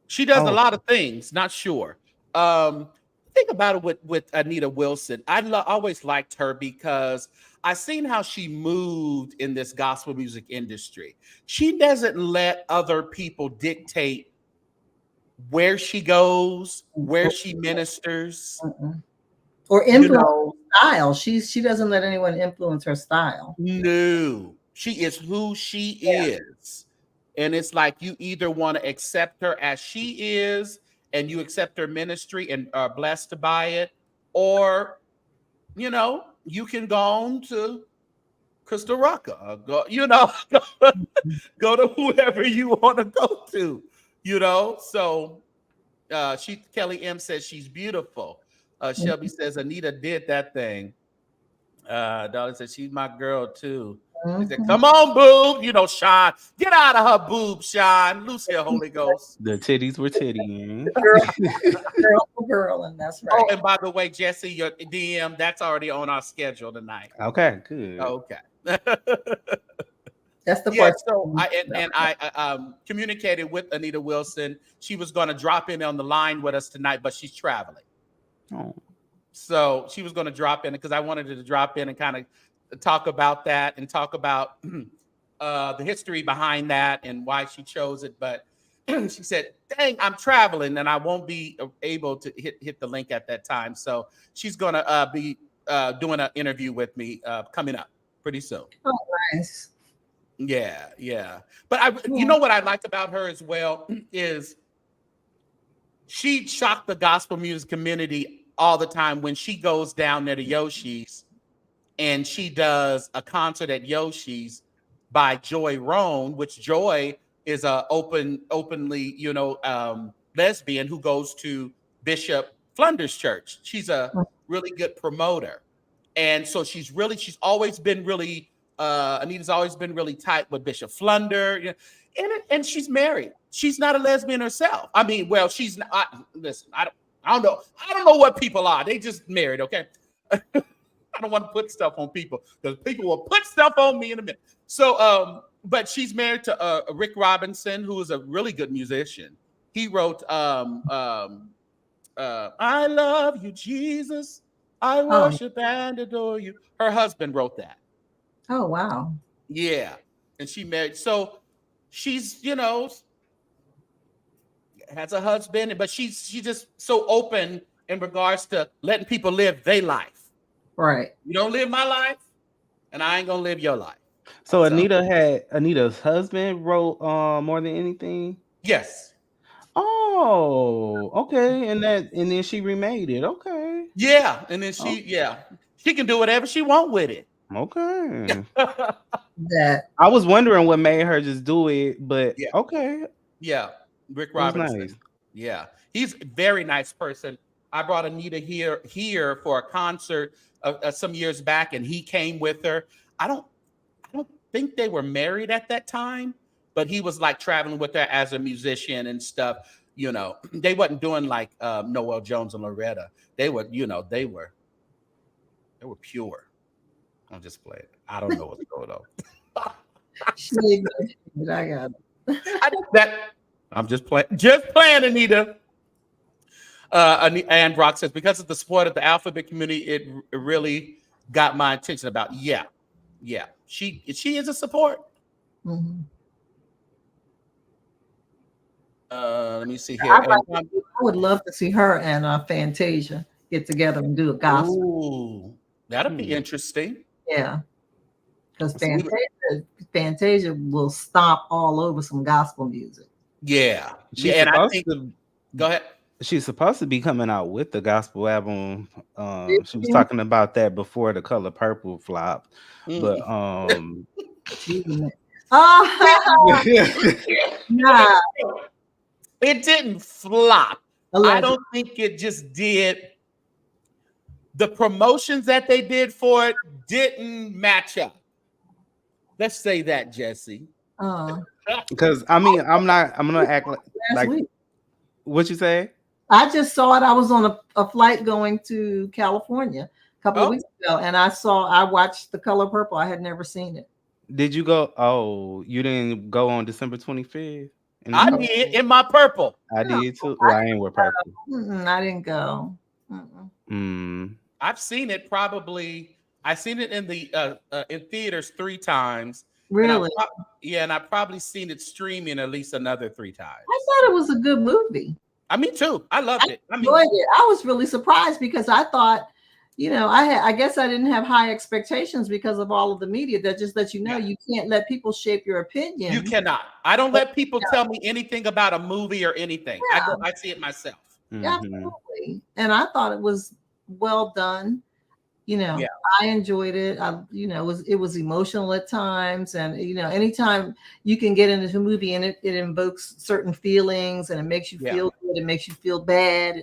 S2: She does a lot of things. Not sure. Think about it with Anita Wilson. I always liked her because I seen how she moved in this gospel music industry. She doesn't let other people dictate where she goes, where she ministers,
S3: or influence style. She doesn't let anyone influence her style.
S2: No, she is who she is, and it's like you either want to accept her as she is, and you accept her ministry and are blessed by it, or you can go on to Crystal Rucker, go to whoever you want to go to, So Kelly M says she's beautiful. Shelby says Anita did that thing. Dolly said she's my girl too. She said, "Come on, boob." Sean, get out of her boob, Sean. Loose here, Holy Ghost.
S4: The titties were tittying.
S3: girl, and that's right.
S2: Oh, and by the way, Jesse, your DM, that's already on our schedule tonight.
S4: Okay, good.
S2: Okay.
S3: That's the part.
S2: So I communicated with Anita Wilson. She was going to drop in on the line with us tonight, but she's traveling.
S4: Oh.
S2: So she was going to drop in because I wanted her to drop in and kind of talk about that and talk about the history behind that and why she chose it. But she said, "Dang, I'm traveling and I won't be able to hit the link at that time." So she's going to be doing an interview with me coming up pretty soon.
S3: Oh, nice.
S2: Yeah. But you know what I like about her as well is she shocked the gospel music community all the time when she goes down there to Yoshi's and she does a concert at Yoshi's by Joy Roan, which Joy is a openly, lesbian who goes to Bishop Flunder's church. She's a really good promoter. And so she's always been really, Anita's always been really tight with Bishop Flunder, and she's married. She's not a lesbian herself. I mean, well, she's not. Listen, I don't know. I don't know what people are. They just married, okay? I don't want to put stuff on people because people will put stuff on me in a minute. So, but she's married to Rick Robinson, who is a really good musician. He wrote, "I love you, Jesus. I worship and adore you." Her husband wrote that.
S3: Oh, wow.
S2: Yeah, and she married. So she's, has a husband, but she's just so open in regards to letting people live their life.
S3: Right.
S2: You don't live my life, and I ain't gonna live your life.
S4: So Anita's husband wrote More Than Anything.
S2: Yes.
S4: Oh, okay. And then she remade it. Okay.
S2: Yeah, and then she can do whatever she want with it.
S4: Okay.
S3: That
S4: I was wondering what made her just do it, but
S2: Yeah.
S4: okay.
S2: Yeah, Rick
S4: It was
S2: Robinson.
S4: nice.
S2: Yeah, he's a very nice person. I brought Anita here for a concert some years back, and he came with her. I don't think they were married at that time, but he was like traveling with her as a musician and stuff. They wasn't doing like Noel Jones and Loretta. They were, they were pure. I'm just playing. I don't know what's going on.
S3: I got it.
S2: I'm just playing. Just playing, Anita. And Brock says, because of the support of the alphabet community, it really got my attention about. Yeah. She is a support.
S3: Mm-hmm.
S2: Let me see here.
S3: I would love to see her and Fantasia get together and do a gospel.
S2: Ooh, that'll be interesting.
S3: Yeah. Because Fantasia will stomp all over some gospel music.
S2: Yeah. And I think go ahead.
S4: She's supposed to be coming out with the gospel album. She was talking about that before The Color Purple flopped. But
S3: nah.
S2: It didn't flop.
S3: Allegedly.
S2: I don't think it just did. The promotions that they did for it didn't match up. Let's say that, Jesse.
S4: Because I'm gonna act like
S3: week.
S4: What you say?
S3: I just saw it. I was on a flight going to California a couple of weeks ago, and I watched The Color Purple. I had never seen it.
S4: Did you go? Oh, you didn't go on December 25th?
S2: I did in my purple.
S4: I did too. Well, I ain't wear purple.
S3: I didn't go.
S2: I've seen it probably. I've seen it in the in theaters 3 times.
S3: Really?
S2: And I've probably seen it streaming at least another 3 times.
S3: I thought it was a good movie.
S2: Me too. I loved it.
S3: I enjoyed it. I was really surprised because I thought, I guess I didn't have high expectations because of all of the media that just let you can't let people shape your opinion.
S2: You cannot. I don't let people tell me anything about a movie or anything. Yeah. I see it myself.
S3: Absolutely. And I thought it was well done. I enjoyed it. It was emotional at times, and anytime you can get into a movie and it invokes certain feelings and it makes you feel good, it makes you feel bad,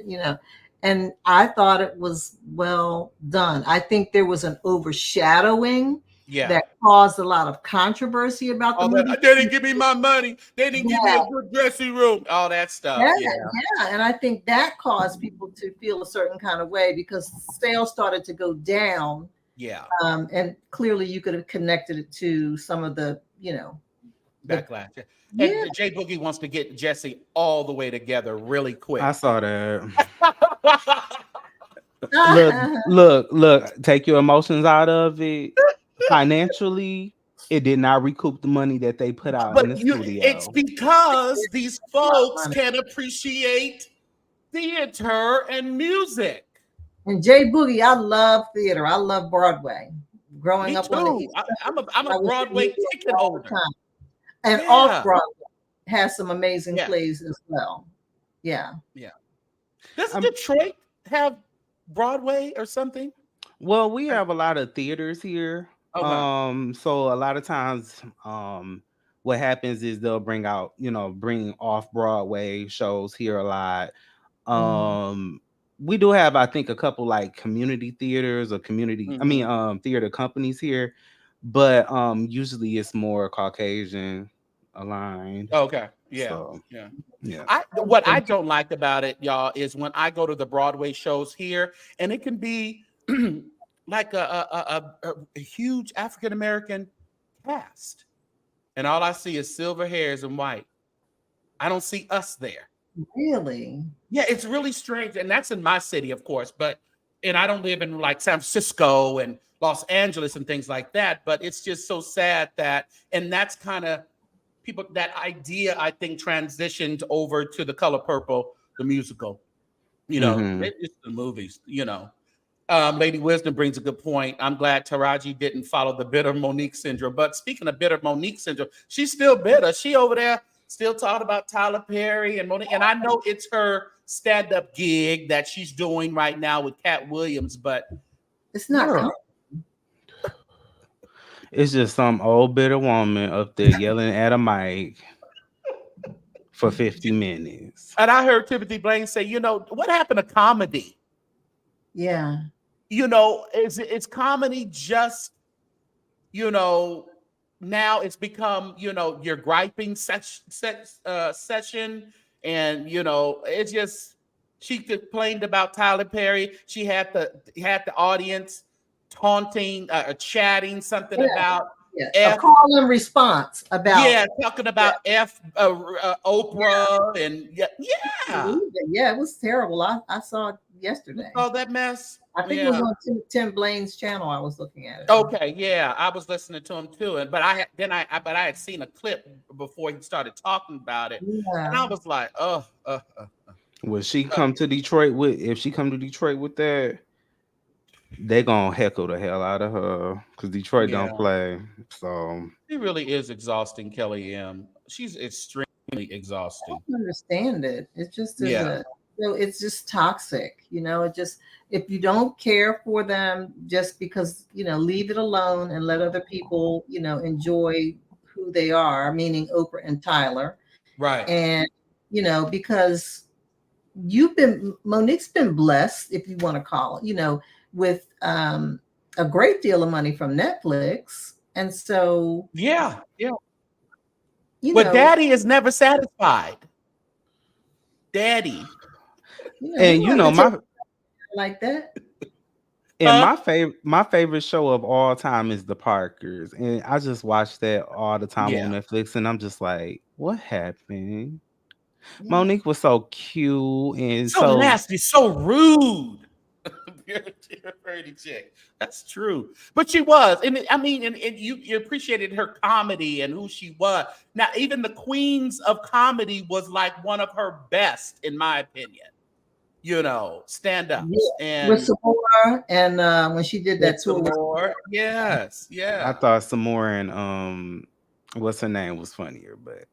S3: and I thought it was well done. I think there was an overshadowing that caused a lot of controversy about the movie.
S2: They didn't give me my money. They didn't give me a good dressing room. All that stuff.
S3: Yeah. And I think that caused people to feel a certain kind of way because sales started to go down.
S2: Yeah.
S3: And clearly you could have connected it to some of the,
S2: backlash. And Jay Boogie wants to get Jesse all the way together really quick.
S4: I saw that. Look, take your emotions out of it. Financially, it did not recoup the money that they put out in the studio.
S2: It's because these folks can appreciate theater and music.
S3: And Jay Boogie, I love theater. I love Broadway. Growing up on the East,
S2: I'm a Broadway ticket holder.
S3: And off Broadway has some amazing plays as well. Yeah.
S2: Does Detroit have Broadway or something?
S4: Well, we have a lot of theaters here. Okay. So a lot of times, what happens is they'll bring off Broadway shows here a lot. We do have, I think, a couple like community theaters or theater companies here, but usually it's more Caucasian aligned.
S2: Okay. Yeah. What I don't like about it, y'all, is when I go to the Broadway shows here, and it can be like a huge African American cast, and all I see is silver hairs and white. I don't see us there.
S3: Really?
S2: Yeah, it's really strange, and that's in my city, of course. And I don't live in like San Francisco and Los Angeles and things like that. But it's just so sad and that's kind of people, that idea, I think, transitioned over to The Color Purple, the musical. It's the movies, Lady Wisdom brings a good point. I'm glad Taraji didn't follow the bitter Monique syndrome. But speaking of bitter Monique syndrome, she's still bitter. She over there still talking about Tyler Perry and Monique. And I know it's her stand-up gig that she's doing right now with Cat Williams, but
S3: it's not.
S4: It's just some old bitter woman up there yelling at a mic for 50 minutes.
S2: And I heard Timothy Blaine say, what happened to comedy?
S3: Yeah.
S2: It's comedy just, now it's become, your griping session. And, it's just, she complained about Tyler Perry. She had the audience taunting, chatting something about
S3: a call and response about
S2: talking about Oprah and
S3: it was terrible. I saw it yesterday.
S2: Oh, that mess.
S3: I think it was on Tim Blaine's channel. I was looking at it.
S2: Okay, I was listening to him too, but I had seen a clip before he started talking about it, and I was like,
S4: Will she come to Detroit with? If she come to Detroit with that, they gonna heckle the hell out of her because Detroit don't play. So
S2: she really is exhausting, Kelly M. She's extremely exhausting.
S3: I don't understand it. It just is it's just toxic. It just, if you don't care for them, just because leave it alone and let other people enjoy who they are, meaning Oprah and Tyler,
S2: right?
S3: And because Monique's been blessed, if you want to call it, with a great deal of money from Netflix. And so
S2: but Daddy is never satisfied. Daddy.
S4: And my
S3: like that.
S4: And my favorite show of all time is The Parkers. And I just watch that all the time on Netflix, and I'm just like, what happened? Monique was so cute and
S2: so nasty, so rude. Pretty chick. That's true. But she was. And I mean, and you appreciated her comedy and who she was. Now, even the Queens of Comedy was like one of her best, in my opinion. Stand-ups. And
S3: with Samora, and when she did that tour.
S2: Yes.
S4: I thought Samora and what's her name was funnier, but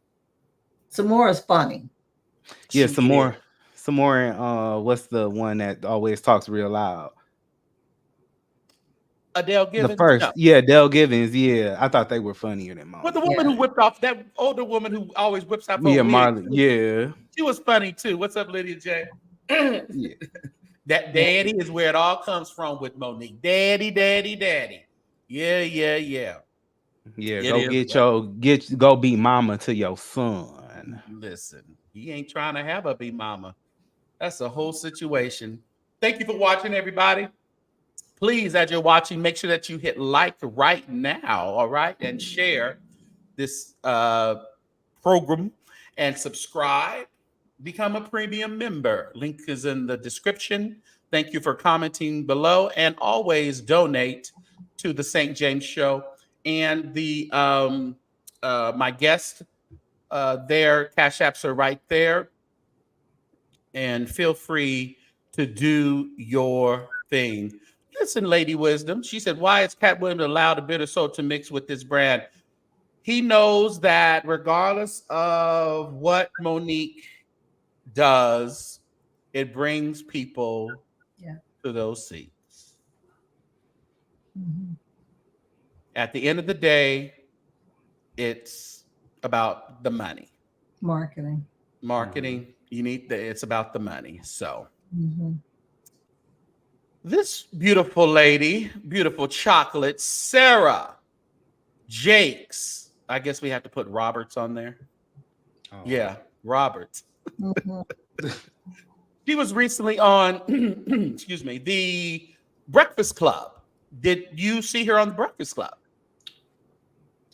S3: Samora's funny.
S4: Samora and what's the one that always talks real loud?
S2: Adele Givens.
S4: The first, Adele Givens. Yeah, I thought they were funnier than Marley.
S2: But the woman who whipped off, that older woman who always whips out.
S4: Marley. Yeah,
S2: she was funny too. What's up, Lydia J? That daddy is where it all comes from with Monique. Daddy. Yeah.
S4: Go be mama to your son.
S2: Listen, he ain't trying to have her be mama. That's a whole situation. Thank you for watching, everybody. Please, as you're watching, make sure that you hit like right now, all right? And share this program and subscribe. Become a premium member. Link is in the description. Thank you for commenting below, and always donate to the St. James Show. And the my guest, their Cash Apps are right there. And feel free to do your thing. Listen, Lady Wisdom. She said, why is Cat Williams allowed a bitter soul to mix with this brand? He knows that regardless of what Monique does, it brings people to those seats.
S3: Mm-hmm.
S2: At the end of the day, it's about the money.
S3: Marketing.
S2: It's about the money. So this beautiful lady, beautiful chocolate, Sarah Jakes. I guess we have to put Roberts on there. Oh. Yeah, Roberts. She was recently on, The Breakfast Club. Did you see her on The Breakfast Club?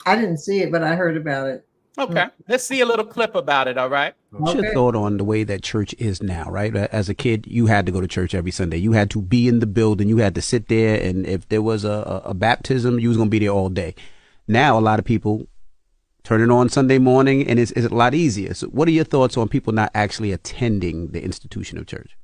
S3: I didn't see it, but I heard about it.
S2: Okay, let's see a little clip about it, all right?
S5: What's your thought on the way that church is now, right? As a kid, you had to go to church every Sunday. You had to be in the building. You had to sit there, and if there was a baptism, you was going to be there all day. Now, a lot of people turn it on Sunday morning, and it's a lot easier. So what are your thoughts on people not actually attending the institution of church?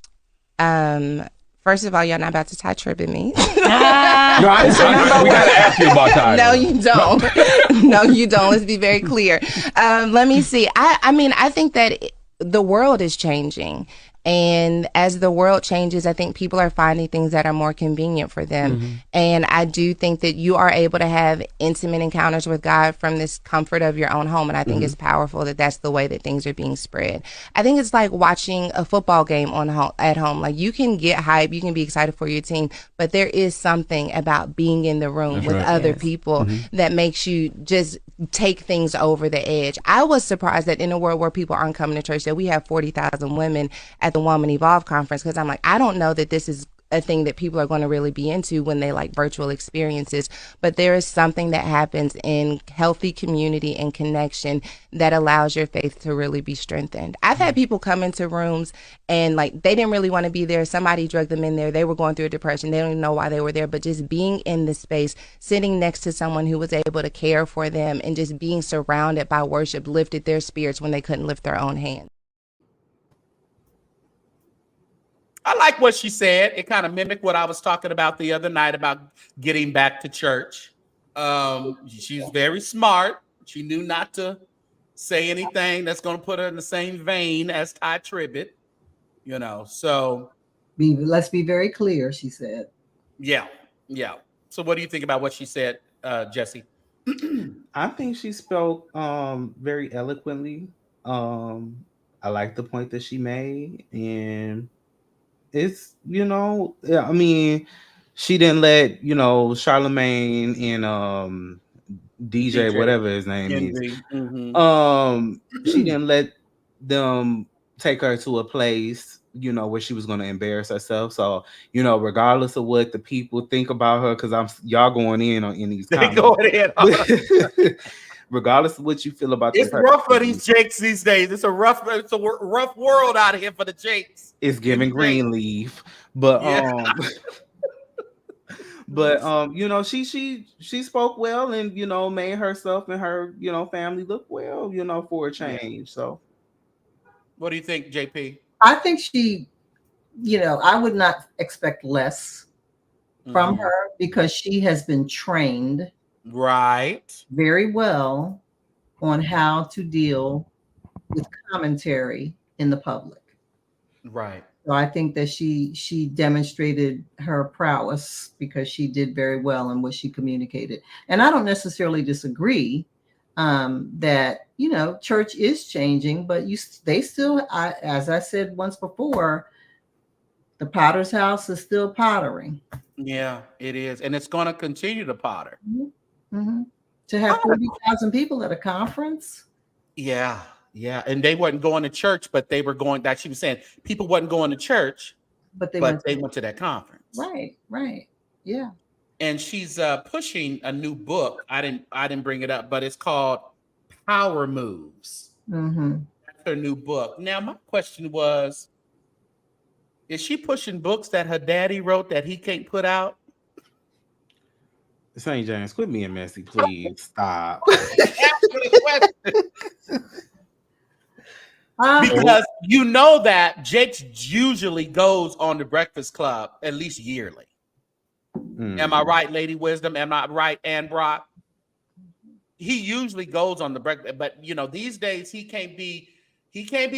S6: First of all, y'all not about to tie trip at me.
S7: No, I didn't say nothing. We got to ask you about that.
S6: No, you don't. No, you don't. Let's be very clear. Let me see. I mean, I think that the world is changing. And as the world changes, I think people are finding things that are more convenient for them. Mm-hmm. And I do think that you are able to have intimate encounters with God from this comfort of your own home. And I think it's powerful that that's the way that things are being spread. I think it's like watching a football game at home. Like, you can get hype, you can be excited for your team, but there is something about being in the room with other people that makes you just take things over the edge. I was surprised that in a world where people aren't coming to church, that we have 40,000 women at the Woman Evolve conference, because I'm like, I don't know that this is a thing that people are going to really be into when they like virtual experiences, but there is something that happens in healthy community and connection that allows your faith to really be strengthened. I've had people come into rooms and like they didn't really want to be there. Somebody drugged them in there. They were going through a depression. They don't even know why they were there, but just being in the space, sitting next to someone who was able to care for them and just being surrounded by worship lifted their spirits when they couldn't lift their own hands.
S2: I like what she said. It kind of mimicked what I was talking about the other night about getting back to church. She's very smart. She knew not to say anything that's going to put her in the same vein as Ty Tribbett, you know. So
S3: let's be very clear, she said.
S2: Yeah. So what do you think about what she said, Jesse?
S4: I think she spoke very eloquently. I like the point that she made, and it's, you know, I mean, she didn't let, you know, Charlamagne and DJ, whatever his name is. She didn't let them take her to a place, you know, where she was going to embarrass herself. So, you know, regardless of what the people think about her, because y'all going in on these comments. They going in. Regardless of what you feel about
S2: it's rough for these Jakes these days. It's a rough world out here for the Jakes.
S4: It's giving Greenleaf, but you know, she spoke well and, you know, made herself and her, you know, family look well, you know, for a change. So
S2: what do you think, JP?
S3: I think she, you know, I would not expect less from her because she has been trained very well on how to deal with commentary in the public.
S2: Right.
S3: So I think that she demonstrated her prowess because she did very well in what she communicated. And I don't necessarily disagree that, you know, church is changing, but they still, as I said once before, the potter's house is still pottering.
S2: Yeah, it is. And it's going to continue to potter.
S3: To have 40,000 people at a conference.
S2: Yeah. And they weren't going to church, but they were going, that she was saying, people wasn't going to church, but they went to that conference.
S3: Right. Yeah.
S2: And she's pushing a new book. I didn't bring it up, but it's called Power Moves. That's her new book. Now, my question was, is she pushing books that her daddy wrote that he can't put out?
S4: St. James, quit being messy, please. Stop.
S2: Because you know that Jake usually goes on the Breakfast Club at least yearly. Am I right, Lady Wisdom? Am I right, Ann Brock? He usually goes on the breakfast, but you know, these days he can't be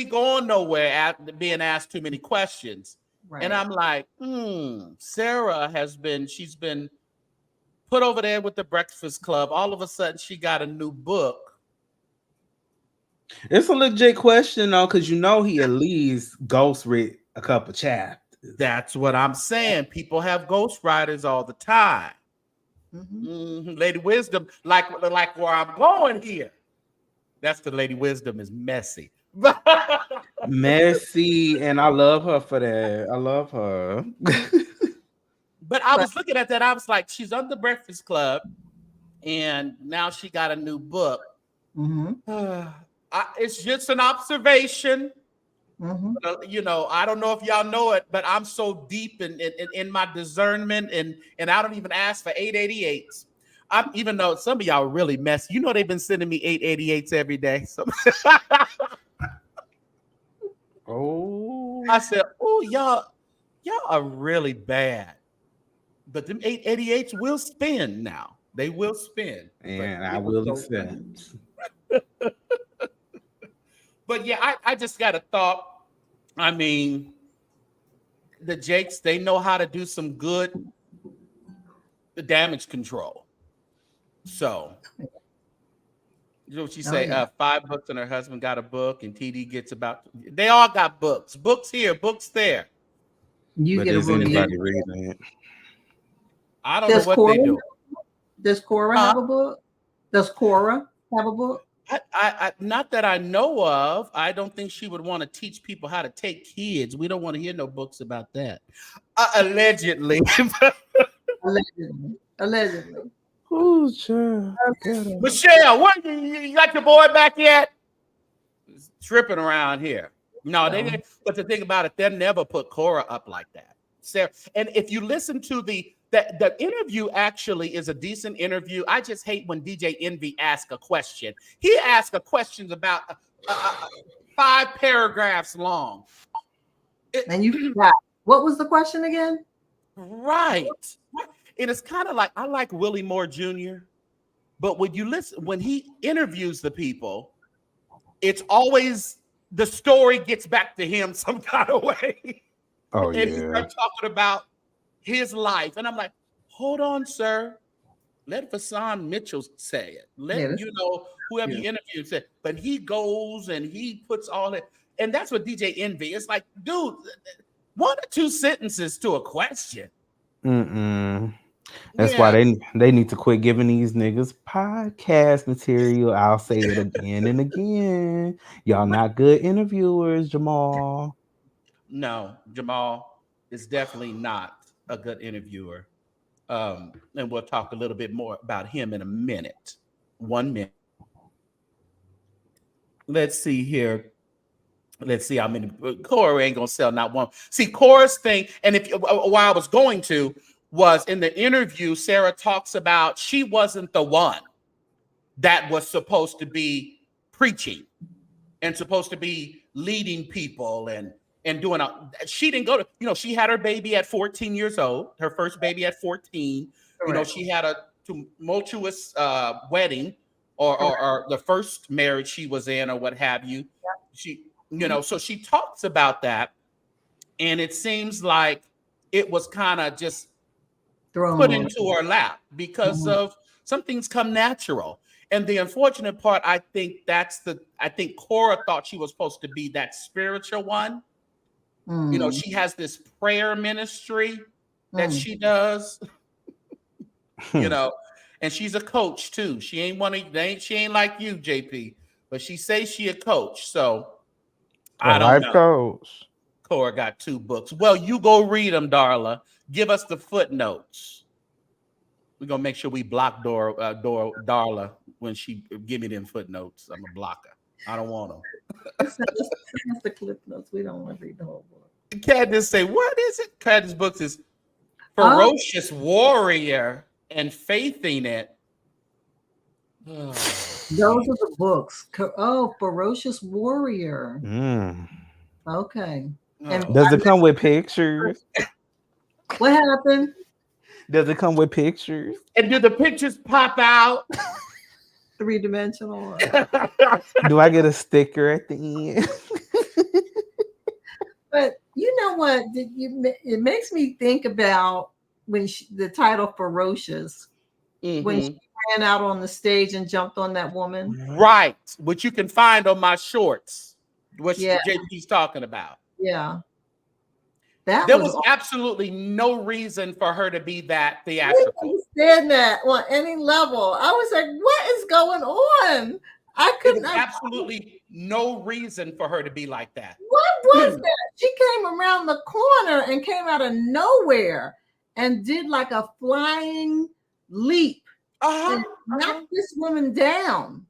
S2: going nowhere being asked too many questions. Right. And I'm like, Sarah she's been put over there with the Breakfast Club. All of a sudden, she got a new book.
S4: It's a legit question, though, because you know he at least ghostwrit a couple chapters.
S2: That's what I'm saying. People have ghostwriters all the time. Lady Wisdom, like where I'm going here. That's the Lady Wisdom is messy.
S4: Messy, and I love her for that. I love her.
S2: But I was looking at that. I was like, she's on the Breakfast Club, and now she got a new book. It's just an observation. You know, I don't know if y'all know it, but I'm so deep in my discernment, and I don't even ask for 888s. I'm even though some of y'all are really messy. You know they've been sending me 888s every day. So
S4: Oh,
S2: I said, "Oh, y'all are really bad." But them 888s will spin now. They will spin.
S4: and I will accept.
S2: But yeah, I just got a thought. I mean, the Jakes, they know how to do some good damage control. So, you know what she say? 5 books and her husband got a book, and TD gets about. They all got books. Books here, books there.
S3: You get a
S4: Is
S3: book.
S4: anybody reading it?
S2: I don't know what they do.
S3: Does Cora have a book? Does Cora have a book?
S2: I not that I know of. I don't think she would want to teach people how to take kids. We don't want to hear no books about that. Allegedly.
S3: Allegedly.
S4: Oh, sure.
S2: Michelle, what you got your boy back yet? He's tripping around here. No, they didn't. But the thing about it, they'll never put Cora up like that. Sarah, and if you listen to the interview, actually is a decent interview. I just hate when DJ Envy asks a question. He asks a question about 5 paragraphs long.
S3: And you forgot. What was the question again?
S2: Right. And it's kind of like, I like Willie Moore Jr., but when you listen, when he interviews the people, it's always the story gets back to him some kind of way.
S4: Oh,
S2: and he starts talking about his life. And I'm like, hold on, sir. Let Vasson Mitchell say it. Let whoever you interviewed say it. But he goes and he puts all it. And that's what DJ Envy. It's like, dude, 1 or 2 sentences to a question.
S4: That's why they need to quit giving these niggas podcast material. I'll say it again and again. Y'all not good interviewers, Jamal.
S2: No, Jamal is definitely not a good interviewer. And we'll talk a little bit more about him in a minute. 1 minute. Let's see here. Let's see how many. Cora ain't gonna sell not one. See, Cora's thing, and if while I was going to was in the interview, Sarah talks about she wasn't the one that was supposed to be preaching and supposed to be leading people and doing she didn't go to, she had her baby at 14 years old, her first baby at 14. Correct. She had a tumultuous wedding or the first marriage she was in or what have you. She, so she talks about that, and it seems like it was kind of just put into her lap because of some things come natural. And the unfortunate part, I think Cora thought she was supposed to be that spiritual one. She has this prayer ministry that she does, and she's a coach too. She ain't like you, JP, but she says she a coach. So I don't know.
S4: Coach.
S2: Cora got 2 books. Well, you go read them, Darla. Give us the footnotes. We're gonna make sure we block Darla when she give me them footnotes. I'm a blocker. I don't want them.
S3: That's the clip notes. We don't want to read the whole book.
S2: Candace say, what is it? Candace's books is Ferocious Warrior and Faith in It.
S3: Those are the books. Oh, Ferocious Warrior. Okay. And
S4: does it come with pictures?
S3: What happened?
S4: Does it come with pictures?
S2: And do the pictures pop out?
S3: 3-dimensional.
S2: Do
S4: I get a sticker at the end?
S3: But you know what? It makes me think about when the title Ferocious, when she ran out on the stage and jumped on that woman.
S2: Right. Which you can find on my shorts, which JP's talking about.
S3: Yeah.
S2: There was absolutely no reason for her to be that theatrical.
S3: You said that on any level. I was like, what is going on? I couldn't.
S2: Absolutely no reason for her to be like that.
S3: What was that? She came around the corner and came out of nowhere and did like a flying leap and knocked this woman down.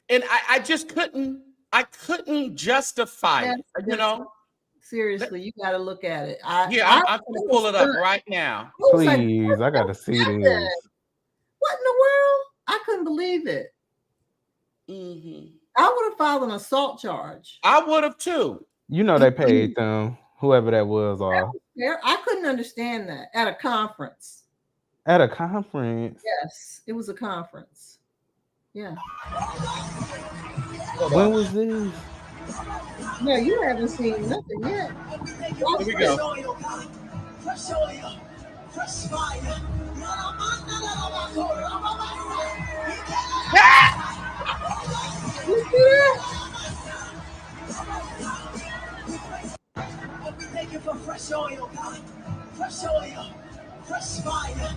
S2: And I just couldn't. I couldn't justify it.
S3: Seriously, you got to look at it.
S2: I'm going to pull it up right now.
S4: Please, I got to see this.
S3: What in the world? I couldn't believe it. I would have filed an assault charge.
S2: I would have too.
S4: You know, they paid them, whoever that was.
S3: I couldn't understand that at a conference.
S4: At a conference?
S3: Yes, it was a conference. Yeah.
S4: When was this?
S3: No, you haven't seen nothing yet.
S2: Here we go.
S3: You see that?
S1: Thank you for fresh oil, God. Fresh oil, fresh fire.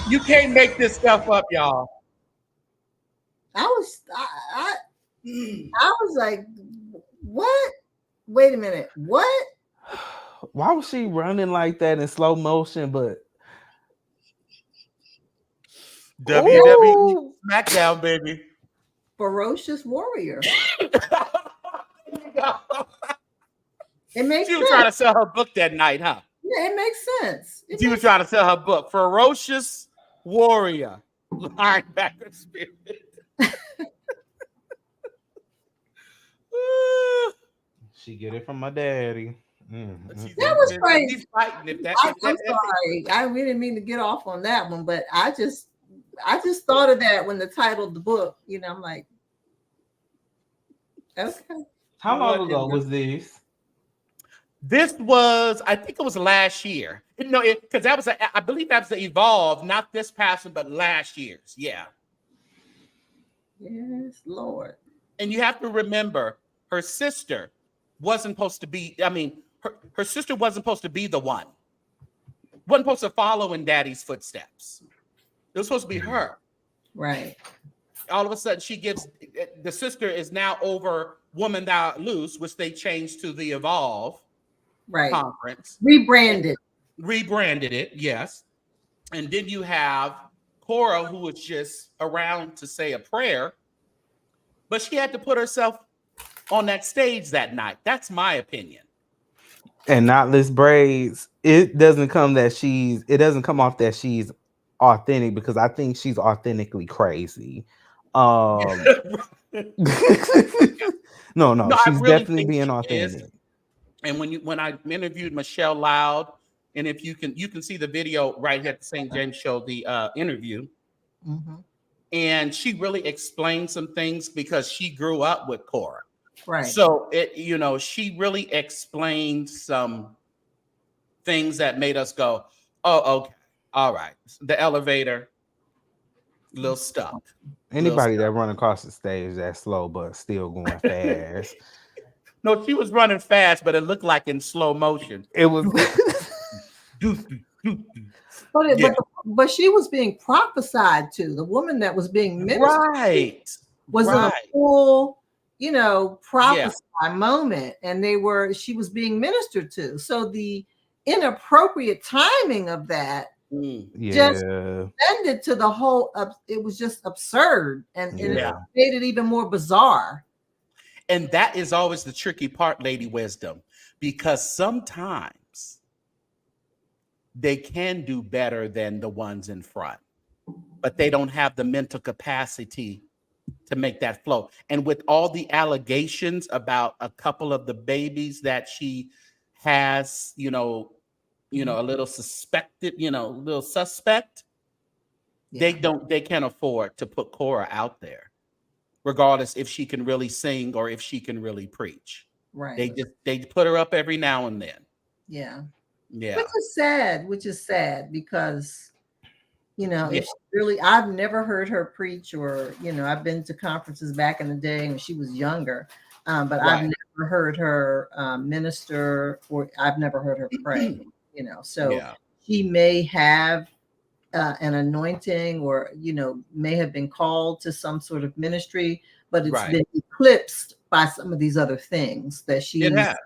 S2: You can't make this stuff up, y'all.
S3: I was like, what? Wait a minute. What?
S4: Why was she running like that in slow motion? But
S2: WWE SmackDown, baby.
S3: Ferocious warrior. It makes
S2: She was
S3: sense.
S2: trying to sell her book that night, huh?
S3: Yeah, it makes sense.
S2: She was trying to sell her book, Ferocious Warrior, Linebacker Spirit.
S4: she get it from my daddy.
S3: That was crazy.
S2: She's fighting if that,
S3: I'm sorry. We didn't mean to get off on that one, but I just thought of that when the title of the book. You know, I'm like, okay.
S4: How long ago was this?
S2: This was, I think it was last year. No, because that was, I believe that was the Evolve, not this past one, but last year's. Yeah.
S3: Yes, Lord.
S2: And you have to remember, her sister wasn't supposed to be, I mean, her sister wasn't supposed to be the one. Wasn't supposed to follow in daddy's footsteps. It was supposed to be her.
S3: Right.
S2: All of a sudden, she gives, the sister is now over Woman Thou Loose, which they changed to the Evolve conference.
S3: Rebranded
S2: it, yes. And then you have Cora, who was just around to say a prayer, but she had to put herself on that stage that night. That's my opinion.
S4: And knotless braids, it doesn't come off that she's authentic, because I think she's authentically crazy. No, she's
S2: really
S4: definitely being authentic.
S2: And when I interviewed Michelle Loud, and if you can see the video right here at the St. James Show, the interview, and she really explained some things because she grew up with Cora.
S3: Right.
S2: So she really explained some things that made us go, oh, okay, all right. The elevator, little stuck.
S4: Anybody that run across the stage that slow but still going fast.
S2: No, she was running fast, but it looked like in slow motion.
S4: It was.
S3: But she was being prophesied to. The woman that was being ministered was in a full, prophesy moment, and she was being ministered to. So the inappropriate timing of that just ended to the whole. It was just absurd, and it made it even more bizarre.
S2: And that is always the tricky part, Lady Wisdom, because sometimes they can do better than the ones in front, but they don't have the mental capacity to make that flow. And with all the allegations about a couple of the babies that she has, a little suspected, little suspect, they can't afford to put Cora out there, regardless if she can really sing or if she can really preach.
S3: Right.
S2: They put her up every now and then.
S3: Yeah.
S2: Yeah.
S3: Which is sad because, if she really, I've never heard her preach, or, I've been to conferences back in the day when she was younger, but I've never heard her minister, or I've never heard her pray, so she may have an anointing, or, may have been called to some sort of ministry, but it's been eclipsed by some of these other things that she has.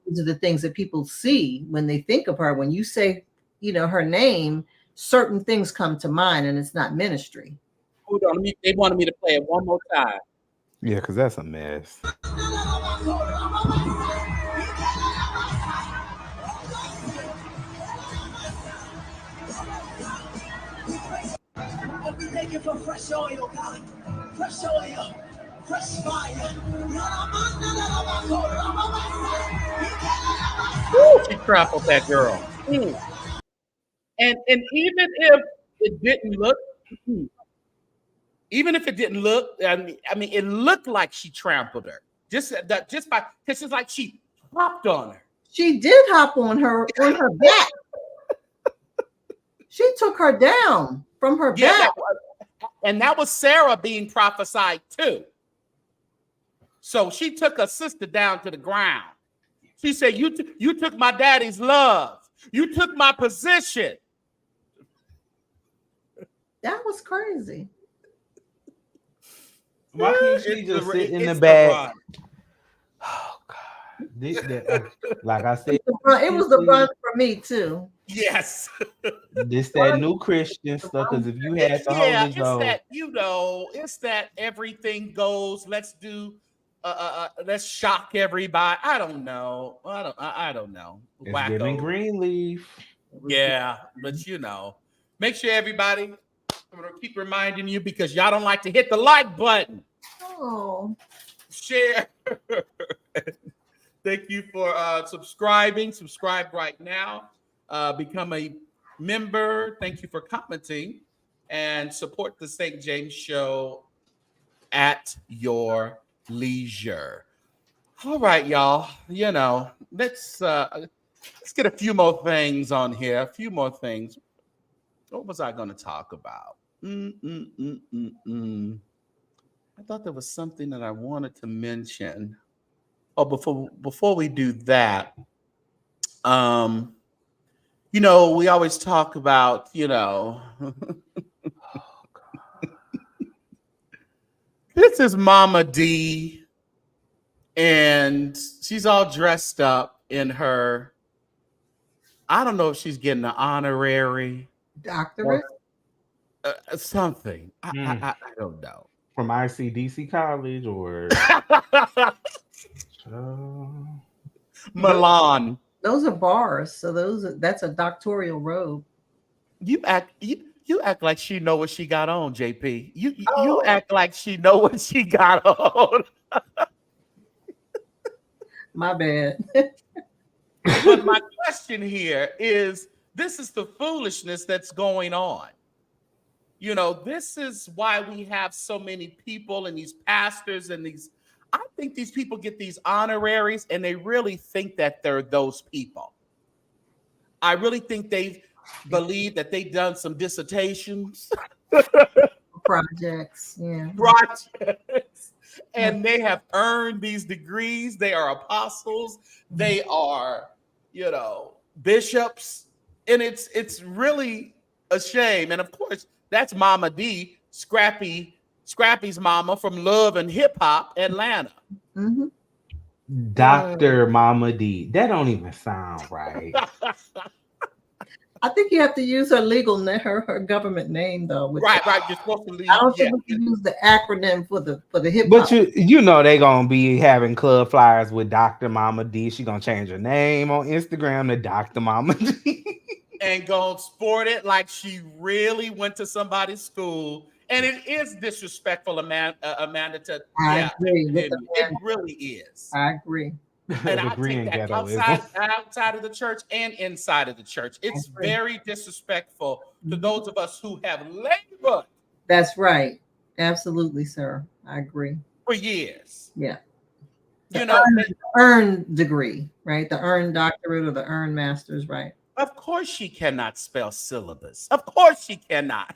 S3: These are the things that people see when they think of her. When you say, her name, certain things come to mind, and it's not ministry.
S2: Hold on, they wanted me to play it one more time.
S4: Yeah, because that's a mess.
S1: Thank you for fresh oil, God. Fresh oil. Fresh fire.
S2: Woo, she trampled that girl. And even if it didn't look, I mean, it looked like she trampled her. Just by because it's like she hopped on her.
S3: She did hop on her back. She took her down from her back.
S2: That was Sarah being prophesied too. So she took her sister down to the ground. She said, you took my daddy's love. You took my position.
S3: That was crazy.
S4: Why can't she just sit in the back? Oh God! Like I said,
S3: it was the run for me too.
S2: Yes.
S4: This that new Christian stuff. Because if you had the Holy Ghost,
S2: it's that everything goes. Let's do. Let's shock everybody. I don't know. I don't know.
S4: It's giving Greenleaf.
S2: Yeah, but make sure everybody. I'm gonna keep reminding you because y'all don't like to hit the like button.
S3: Oh.
S2: Share. Thank you for subscribing. Subscribe right now. Become a member. Thank you for commenting and support the St. James Show at your leisure. All right, y'all. Let's get a few more things on here. A few more things. What was I going to talk about? I thought there was something that I wanted to mention. Oh, before we do that, we always talk about, this is Mama D, and she's all dressed up in her, I don't know if she's getting an honorary
S3: doctorate,
S2: something. I don't know.
S4: From ICDC College or
S2: Milan.
S3: Those are bars, so that's a doctoral robe.
S2: You act like she know what she got on, JP. You act like she know what she got on.
S3: My bad.
S2: But my question here is, this is the foolishness that's going on. This is why we have so many people and these pastors and I think these people get these honoraries and they really think that they're those people. I really think they believe that they've done some dissertations.
S3: Projects, yeah.
S2: Projects. And they have earned these degrees. They are apostles. They are, bishops. And it's really a shame. And of course, that's Mama D, Scrappy's mama from Love and Hip Hop Atlanta.
S3: Mm-hmm.
S4: Dr. Mama D. That don't even sound right.
S3: I think you have to use her government name though.
S2: Right. You're supposed to leave.
S3: I don't think we can use the acronym for the hip
S4: But
S3: hop.
S4: they gonna be having club flyers with Dr. Mama D. She gonna change her name on Instagram to Dr. Mama D.
S2: And gonna sport it like she really went to somebody's school. And it is disrespectful, Amanda.
S3: I agree.
S2: It really is.
S3: I agree.
S2: And I take that outside of the church and inside of the church. It's very disrespectful to those of us who have labored.
S3: That's right. Absolutely, sir. I agree.
S2: For years.
S3: Yeah. The earned degree, right? The earned doctorate or the earned master's, right?
S2: Of course she cannot spell syllabus. Of course she cannot.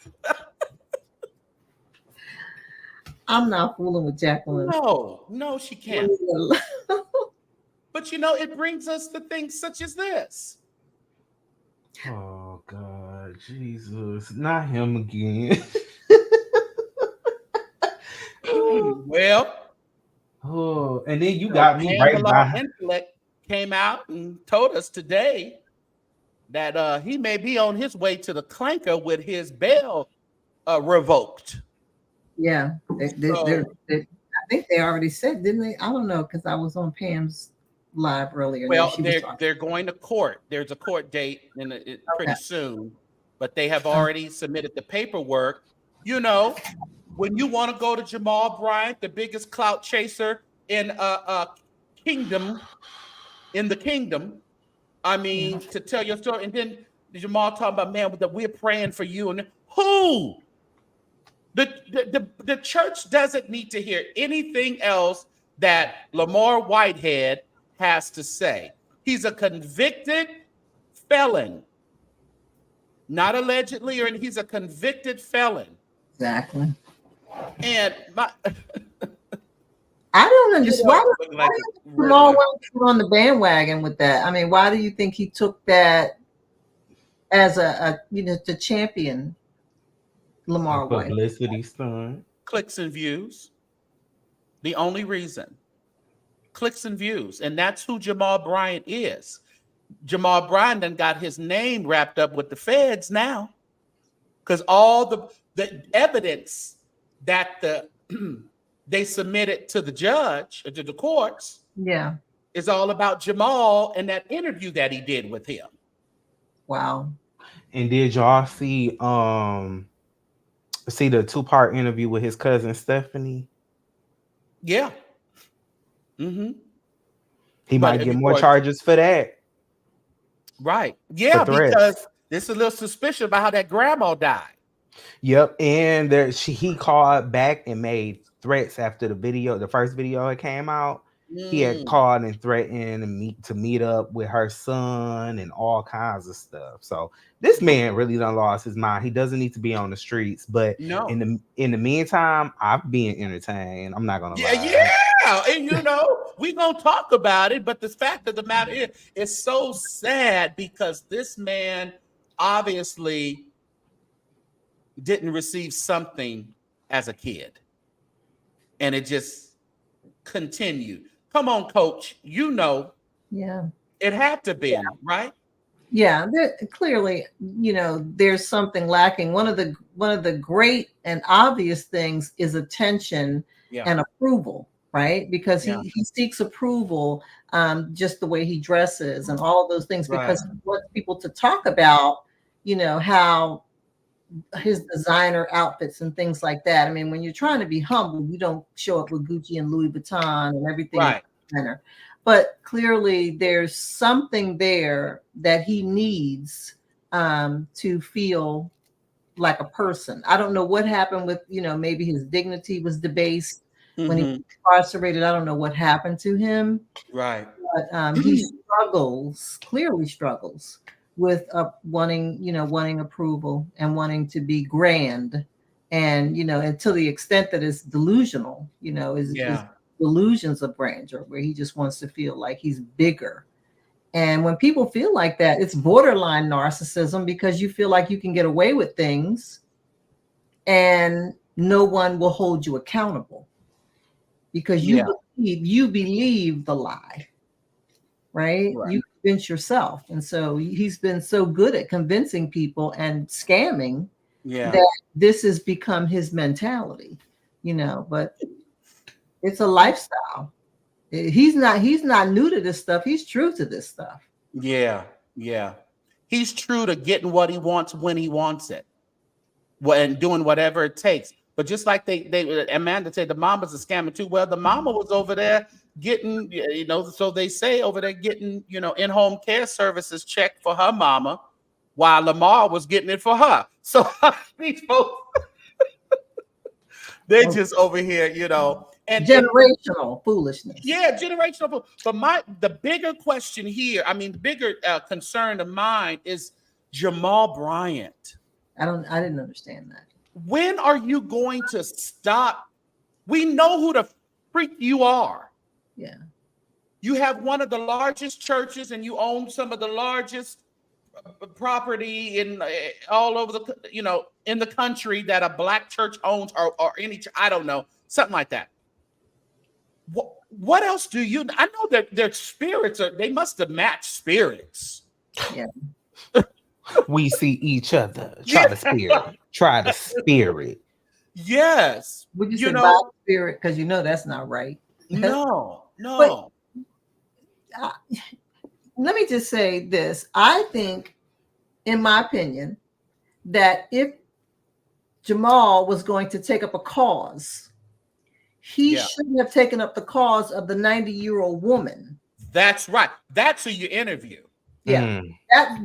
S3: I'm not fooling with Jacqueline.
S2: No, she can't. But it brings us to things such as this.
S4: Oh God, Jesus, not him again.
S2: Well,
S4: and then you got me right by.
S2: Intellect came out and told us today that he may be on his way to the clanker with his bail revoked.
S3: Yeah, I think they already said, didn't they? I don't know, because I was on Pam's live earlier.
S2: Well, they're going to court. There's a court date pretty soon, but they have already submitted the paperwork You know, when you want to go to Jamal Bryant, the biggest clout chaser in kingdom, in the kingdom, I mean, to tell your story, and then Jamal talking about, man, that we're praying for you, and who? The church doesn't need to hear anything else that Lamar Whitehead has to say. He's a convicted felon, not allegedly, or he's a convicted felon.
S3: Exactly.
S2: And
S3: I don't understand why Jamal went on the bandwagon with that. I mean, why do you think he took that as to champion Lamar White?
S4: Publicity stunt.
S2: Clicks and views. The only reason. Clicks and views. And that's who Jamal Bryant is. Jamal Bryant done got his name wrapped up with the feds now. Because all the evidence that they submitted to the judge, or to the courts, is all about Jamal and that interview that he did with him.
S3: Wow.
S4: And did y'all see the 2-part interview with his cousin Stephanie?
S2: Yeah. Mm-hmm.
S4: He might get more charges for that.
S2: Right. Yeah, because there's a little suspicion about how that grandma died.
S4: Yep. And he called back and made threats after the first video that came out. He had called and threatened to meet up with her son and all kinds of stuff. So this man really done lost his mind. He doesn't need to be on the streets, but in the meantime, I've been entertained. I'm not gonna lie.
S2: Yeah, and we're gonna talk about it, but the fact of the matter is, it's so sad because this man obviously didn't receive something as a kid, and it just continued. Come on, Coach.
S3: Yeah.
S2: It had to be, right?
S3: Yeah, clearly, there's something lacking. One of the great and obvious things is attention and approval, right? Because he seeks approval, just the way he dresses and all of those things, because he wants people to talk about, how his designer outfits and things like that. I mean, when you're trying to be humble, you don't show up with Gucci and Louis Vuitton and everything.
S2: Right.
S3: But clearly there's something there that he needs to feel like a person. I don't know what happened with, maybe his dignity was debased when he was incarcerated. I don't know what happened to him.
S2: Right.
S3: But he clearly struggles with wanting approval and wanting to be grand, and and to the extent that it's delusional, is delusions of grandeur, where he just wants to feel like he's bigger. And when people feel like that, it's borderline narcissism, because you feel like you can get away with things and no one will hold you accountable, because you believe the lie, right? You convince yourself. And so he's been so good at convincing people and scamming that this has become his mentality, but it's a lifestyle. He's not new to this stuff. He's true to this stuff.
S2: Yeah. He's true to getting what he wants when he wants it, and doing whatever it takes. But just like they Amanda said, the mama's a scammer too. Well, the mama was over there getting, so they say over there getting, in-home care services checked for her mama, while Lamar was getting it for her. So these folks, they're just over here, and
S3: generational foolishness.
S2: Yeah, generational. But the bigger question here, the bigger concern of mine is Jamal Bryant.
S3: I didn't understand that.
S2: When are you going to stop? We know who the freak you are.
S3: Yeah.
S2: You have one of the largest churches, and you own some of the largest property in all over the, in the country that a black church owns, or any, I don't know, something like that. What else do you? I know that their spirits they must have matched spirits.
S3: Yeah.
S4: We see each other. Try the spirit.
S2: Yes.
S3: Would you say by spirit? Because that's not right.
S2: No.
S3: But, let me just say this. I think, in my opinion, that if Jamal was going to take up a cause, he shouldn't have taken up the cause of the 90-year-old woman.
S2: That's right. That's who you interview.
S3: Yeah,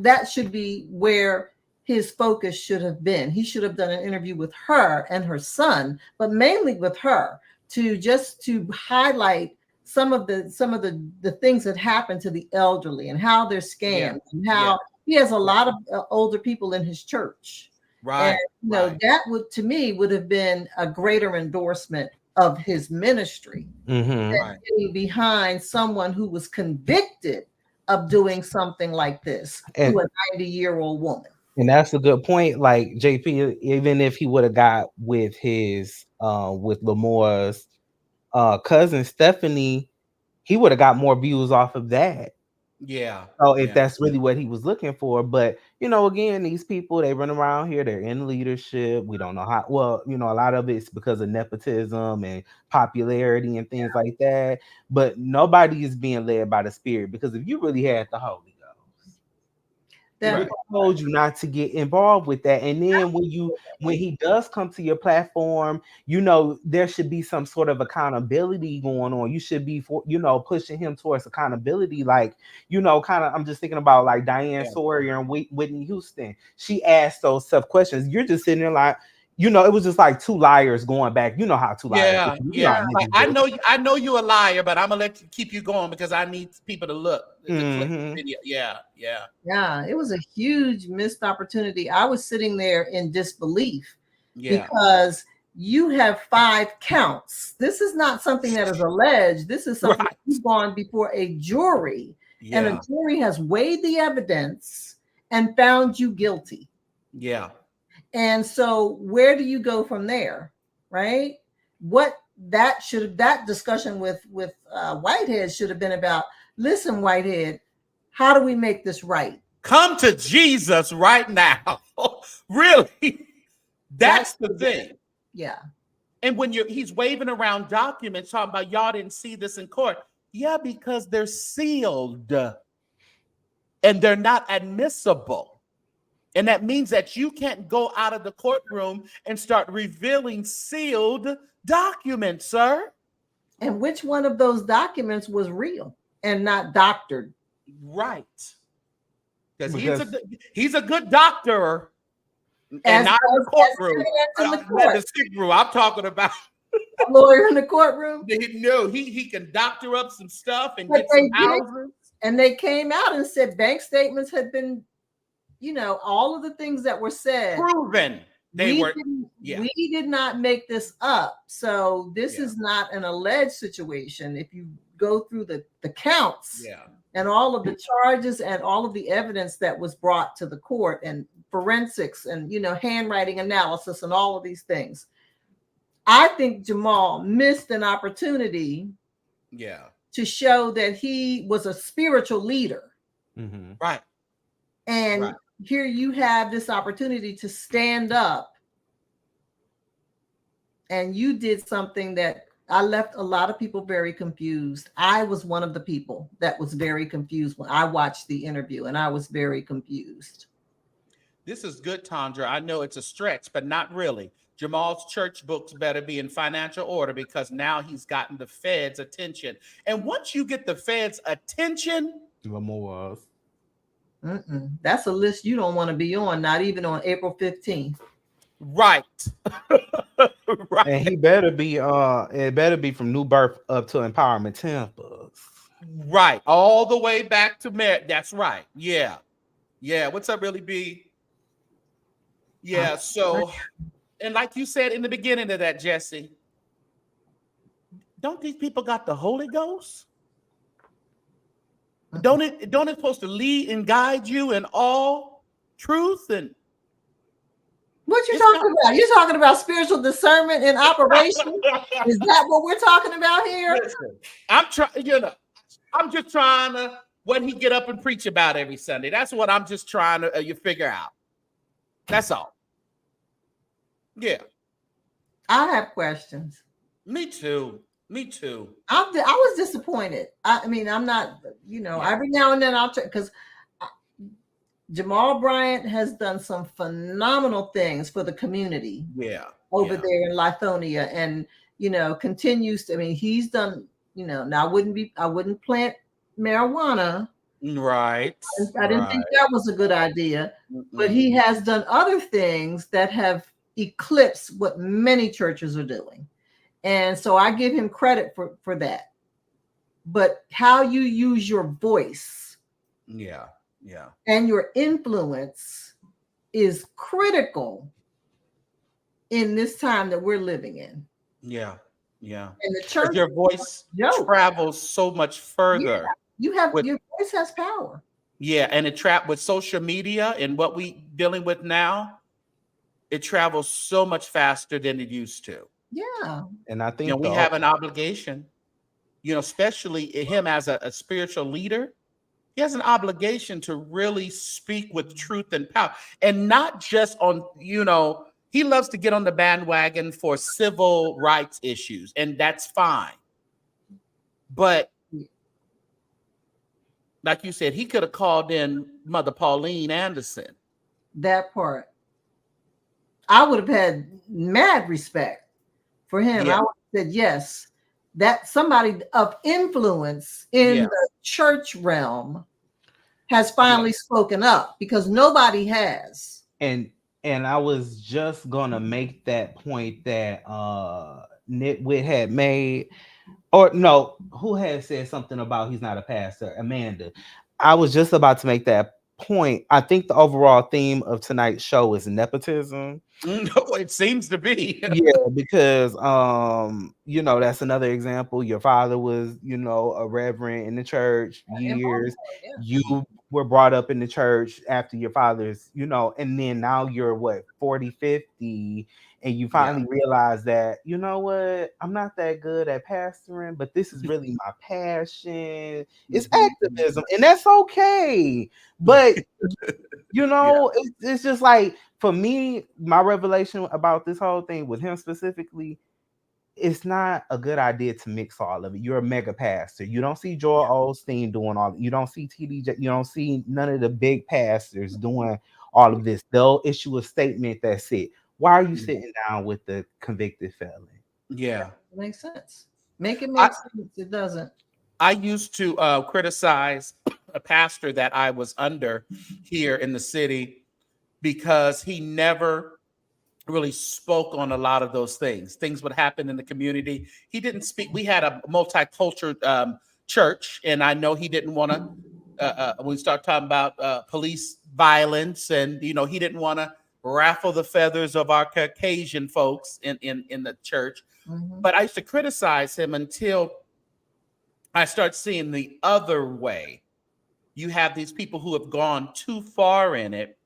S3: that should be where his focus should have been. He should have done an interview with her and her son, but mainly with her, to highlight some of the things that happen to the elderly and how they're scammed and how he has a lot of older people in his church.
S2: Right.
S3: And, that would have been a greater endorsement of his ministry than getting behind someone who was convicted of doing something like this to a 90-year-old woman.
S4: And that's a good point. Like JP, even if he would have got with his with Lamore's cousin Stephanie, he would have got more views off of that.
S2: Yeah.
S4: So if that's really what he was looking for. But again, these people, they run around here, they're in leadership. We don't know how well, a lot of it's because of nepotism and popularity and things like that. But nobody is being led by the Spirit, because if you really had the Holy Ghost, that told you not to get involved with that. And then when he does come to your platform, there should be some sort of accountability going on. You should be pushing him towards accountability. Like, kind of, I'm just thinking about like Diane Sawyer and Whitney Houston. She asked those tough questions. You're just sitting there like, it was just like two liars going back. You know how two liars.
S2: Like, I know you're a liar, but I'm gonna keep you going because I need people to look. Yeah.
S3: It was a huge missed opportunity. I was sitting there in disbelief because you have 5 counts. This is not something that is alleged. This is something that's gone before a jury, and a jury has weighed the evidence and found you guilty.
S2: Yeah.
S3: And so where do you go from there, right? That discussion with Whitehead should have been about. Listen, Whitehead, how do we make this right?
S2: Come to Jesus right now. Really? That's the thing.
S3: Yeah.
S2: And when he's waving around documents talking about y'all didn't see this in court. Yeah, because they're sealed and they're not admissible. And that means that you can't go out of the courtroom and start revealing sealed documents, sir.
S3: And which one of those documents was real and not doctored?
S2: Right. Because he's a good doctor and not in the courtroom. The sick room. I'm talking about
S3: a lawyer in the courtroom.
S2: No, he can doctor up some stuff and get some houses.
S3: And they came out and said bank statements had been, all of the things that were said.
S2: Proven.
S3: We did not make this up. So this is not an alleged situation. If you go through the counts and all of the charges and all of the evidence that was brought to the court and forensics and, handwriting analysis and all of these things, I think Jamal missed an opportunity to show that he was a spiritual leader.
S4: Mm-hmm.
S2: Right.
S3: And here you have this opportunity to stand up, and you did something that I left a lot of people very confused. I was one of the people that was very confused when I watched the interview, and I was very confused.
S2: This is good, Tondra. I know it's a stretch, but not really. Jamal's church books better be in financial order because now he's gotten the Fed's attention. And once you get the Fed's attention,
S3: that's a list you don't want to be on, not even on April 15th.
S2: Right.
S4: Right. And he better be it better be from New Birth up to Empowerment Temple.
S2: Right. All the way back to Merit. That's right. Yeah. What's up, really, B? Yeah, so, and like you said in the beginning of that, Jesse, don't these people got the Holy Ghost? Don't it supposed to lead and guide you in all truth? And
S3: what you talking about? You're talking about spiritual discernment in operation? Is that what we're talking about here?
S2: Listen, I'm just trying to what he get up and preach about every Sunday. That's what I'm just trying to you figure out. That's all. Yeah.
S3: I have questions.
S2: Me too.
S3: I was disappointed. I mean, I'm not, every now and then I'll check because Jamal Bryant has done some phenomenal things for the community over there in Lithonia, and continues to. I mean, he's done. Now I wouldn't plant marijuana.
S2: Right.
S3: I didn't think that was a good idea, but he has done other things that have eclipsed what many churches are doing, and so I give him credit for that. But how you use your voice, and your influence is critical in this time that we're living in.
S2: Yeah.
S3: And the church,
S2: your voice travels so much further.
S3: Your voice has power.
S2: Yeah, and it with social media and what we dealing with now, it travels so much faster than it used to.
S3: Yeah.
S4: And I think
S2: we have an obligation, especially him as a spiritual leader. He has an obligation to really speak with truth and power, and not just on, he loves to get on the bandwagon for civil rights issues, and that's fine. But like you said, he could have called in Mother Pauline Anderson.
S3: That part. I would have had mad respect for him. I would have said, yes, that somebody of influence in the church realm has finally spoken up, because nobody has.
S4: And I was just gonna make that point that Nitwit had made, or no, who had said something about he's not a pastor? Amanda. I was just about to make that point. I think the overall theme of tonight's show is nepotism.
S2: No, it seems to be.
S4: Yeah, because that's another example. Your father was, a reverend in the church years. You were brought up in the church after your father's, and then now you're 40, 50, and you finally realize that, you know what, I'm not that good at pastoring, but this is really my passion. It's activism, and that's okay. But it's just like, for me, my revelation about this whole thing with him specifically, it's not a good idea to mix all of it. You're a mega pastor. You don't see Joel Osteen doing all. You don't see TD. You don't see none of the big pastors doing all of this. They'll issue a statement. That's it. Why are you sitting down with the convicted felon?
S2: Yeah,
S3: it makes sense. Make it make sense. It doesn't.
S2: I used to criticize a pastor that I was under here in the city because he never really spoke on a lot of those things. Things would happen in the community. He didn't speak. We had a multicultural church, and I know he didn't want to, when we start talking about police violence, and, he didn't want to raffle the feathers of our Caucasian folks in the church. Mm-hmm. But I used to criticize him until I start seeing the other way. You have these people who have gone too far in it,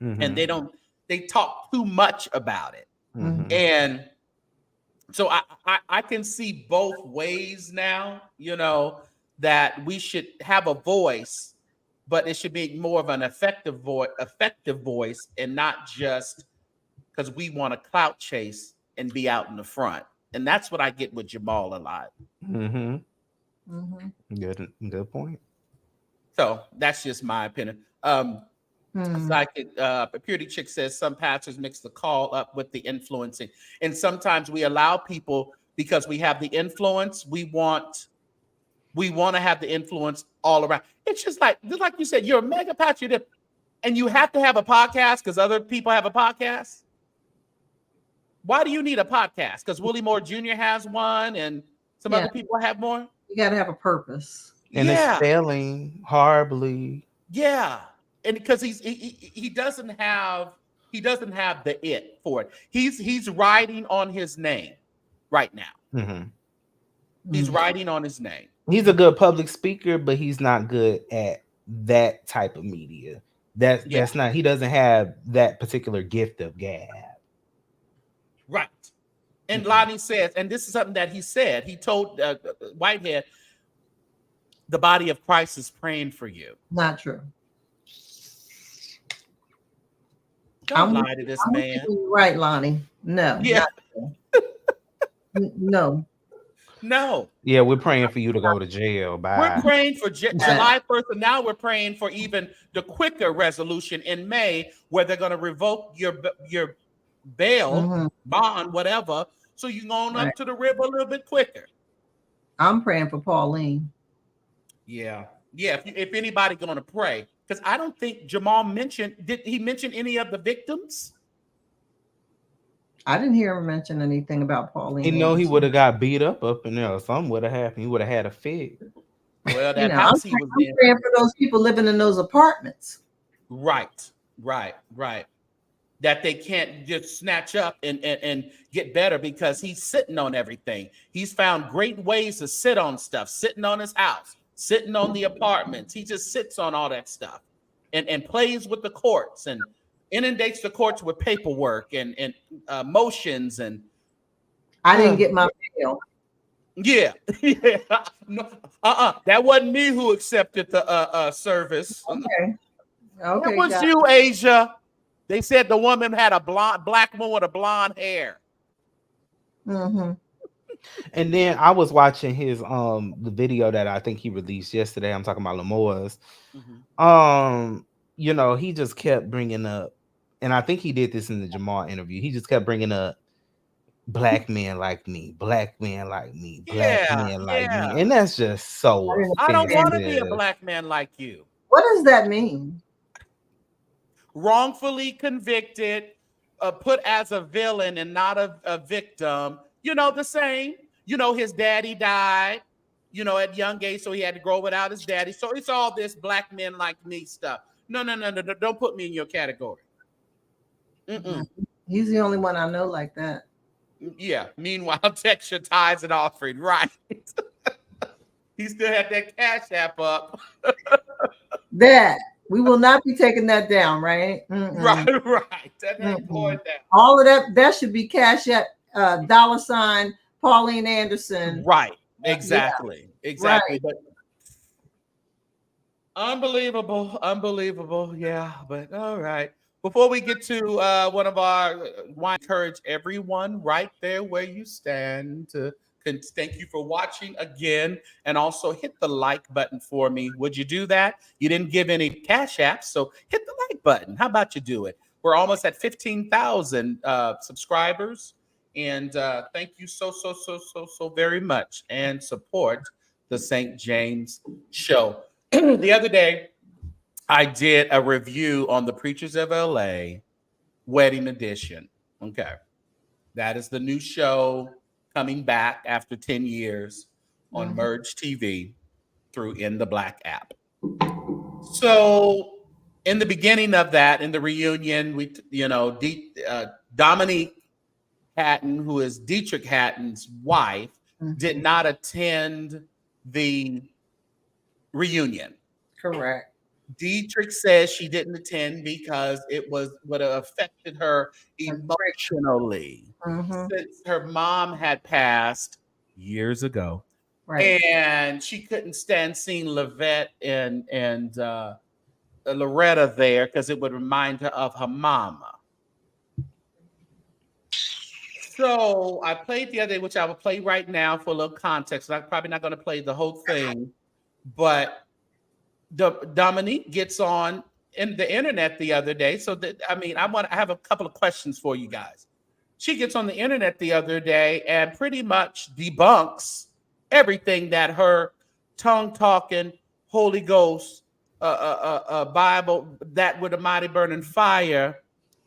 S2: and they talk too much about it. Mm-hmm. And so I can see both ways now, that we should have a voice, but it should be more of an effective voice, and not just because we want to clout chase and be out in the front. And that's what I get with Jamal a lot.
S4: Mm-hmm. Good point.
S2: So that's just my opinion. Like a Purity Chick says, some pastors mix the call up with the influencing, and sometimes we allow people, because we have the influence, we want to have the influence all around. It's just like you said, you're a mega pastor, and you have to have a podcast because other people have a podcast. Why do you need a podcast? Because Willie Moore Jr. has one, and some other people have more.
S3: You got to have a purpose,
S4: and it's failing horribly.
S2: Yeah. And because he doesn't have the it for it. He's riding on his name right now. Mm-hmm. He's riding on his name.
S4: He's a good public speaker, but he's not good at that type of media. That's not. He doesn't have that particular gift of gab.
S2: Right. And Lonnie says, and this is something that he said. He told Whitehead, the body of Christ is praying for you.
S3: Not true.
S2: Don't lie to this man.
S3: Right, Lonnie. No.
S2: Yeah.
S3: No.
S2: No.
S4: Yeah, we're praying for you to go to jail.
S2: We're
S4: Bye.
S2: praying for July 1st, and now we're praying for even the quicker resolution in May, where they're going to revoke your bail, bond, whatever, so you can go on up to the river a little bit quicker.
S3: I'm praying for Pauline.
S2: Yeah. If anybody going to pray, because I don't think Jamal did he mention any of the victims?
S3: I didn't hear him mention anything about Pauline.
S4: You know, he would have got beat up in there, or something would have happened. He would have had a fit.
S2: Well, that house he was in.
S3: I'm praying for those people living in those apartments.
S2: Right. That they can't just snatch up and get better, because he's sitting on everything. He's found great ways to sit on stuff, sitting on his house, sitting on the apartments. He just sits on all that stuff and plays with the courts and inundates the courts with paperwork and motions. And
S3: I didn't get my mail.
S2: Yeah. No, that wasn't me who accepted the service.
S3: Okay.
S2: It was you, Asia. They said the woman had a black woman with a blonde hair.
S3: Mm-hmm.
S4: And then I was watching his the video that I think he released yesterday. I'm talking about Lamore's. You know, he just kept bringing up, and I think he did this in the Jamal interview. He just kept bringing up black men like me, black men like me, black men like me, and that's just so.
S2: I don't want to be a black man like you.
S3: What does that mean?
S2: Wrongfully convicted, put as a villain and not a victim. You know, the same. You know, his daddy died, you know, at young age, so he had to grow without his daddy. So it's all this black men like me stuff. No. Don't put me in your category.
S3: He's the only one I know like that.
S2: Yeah. Meanwhile, text your tithes and offering. Right. He still had that CashApp up.
S3: That. We will not be taking that down, right?
S2: Right. That ain't going down.
S3: All of that should be CashApp, $ Pauline Anderson.
S2: Right. Exactly.
S3: Yeah.
S2: Exactly.
S3: Right.
S2: But unbelievable. Yeah. But all right. Before we get to one of our, I encourage everyone right there where you stand to thank you for watching again, and also hit the like button for me. Would you do that? You didn't give any cash apps, so hit the like button. How about you do it? We're almost at 15,000 subscribers, and thank you so very much, and support the St. James Show. The other day, I did a review on the Preachers of LA Wedding Edition. Okay, that is the new show coming back after 10 years on Merge TV through In the Black app. So in the beginning of that, in the reunion, we, Dominique Haddon, who is Dietrich Haddon's wife, did not attend the reunion.
S3: Correct.
S2: Dietrich says she didn't attend because it would have affected her emotionally, since her mom had passed years ago, right? And she couldn't stand seeing Lavette and Loretta there because it would remind her of her mama. So I played the other day, which I will play right now for a little context. I'm probably not going to play the whole thing, but Dominique gets on in the internet the other day. So I have a couple of questions for you guys. She gets on the internet the other day and pretty much debunks everything that her tongue-talking Holy Ghost Bible, that with a mighty burning fire,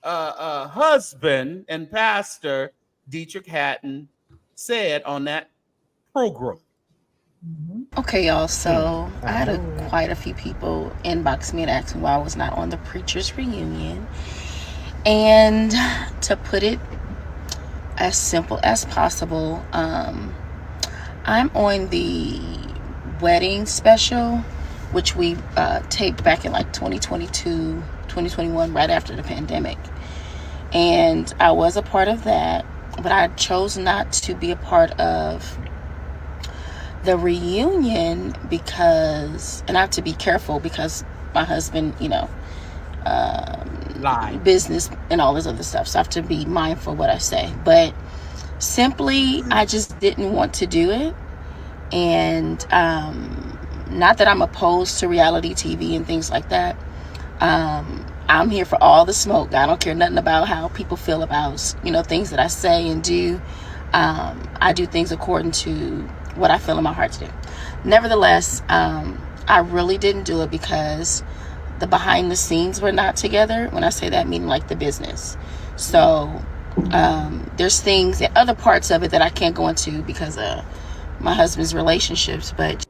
S2: husband and pastor Dietrich Haddon said on that program.
S8: Okay, y'all. So I had quite a few people inbox me and ask me why I was not on the Preachers Reunion. And to put it as simple as possible, I'm on the wedding special, which we taped back in like 2022, 2021, right after the pandemic. And I was a part of that, but I chose not to be a part of the reunion because, and I have to be careful because my husband, business and all this other stuff. So I have to be mindful what I say. But simply, I just didn't want to do it. And not that I'm opposed to reality TV and things like that. I'm here for all the smoke. I don't care nothing about how people feel about, things that I say and do. I do things according to what I feel in my heart to do. Nevertheless, I really didn't do it because the behind the scenes were not together. When I say that, meaning like the business. So there's things and other parts of it that I can't go into because of my husband's relationships. But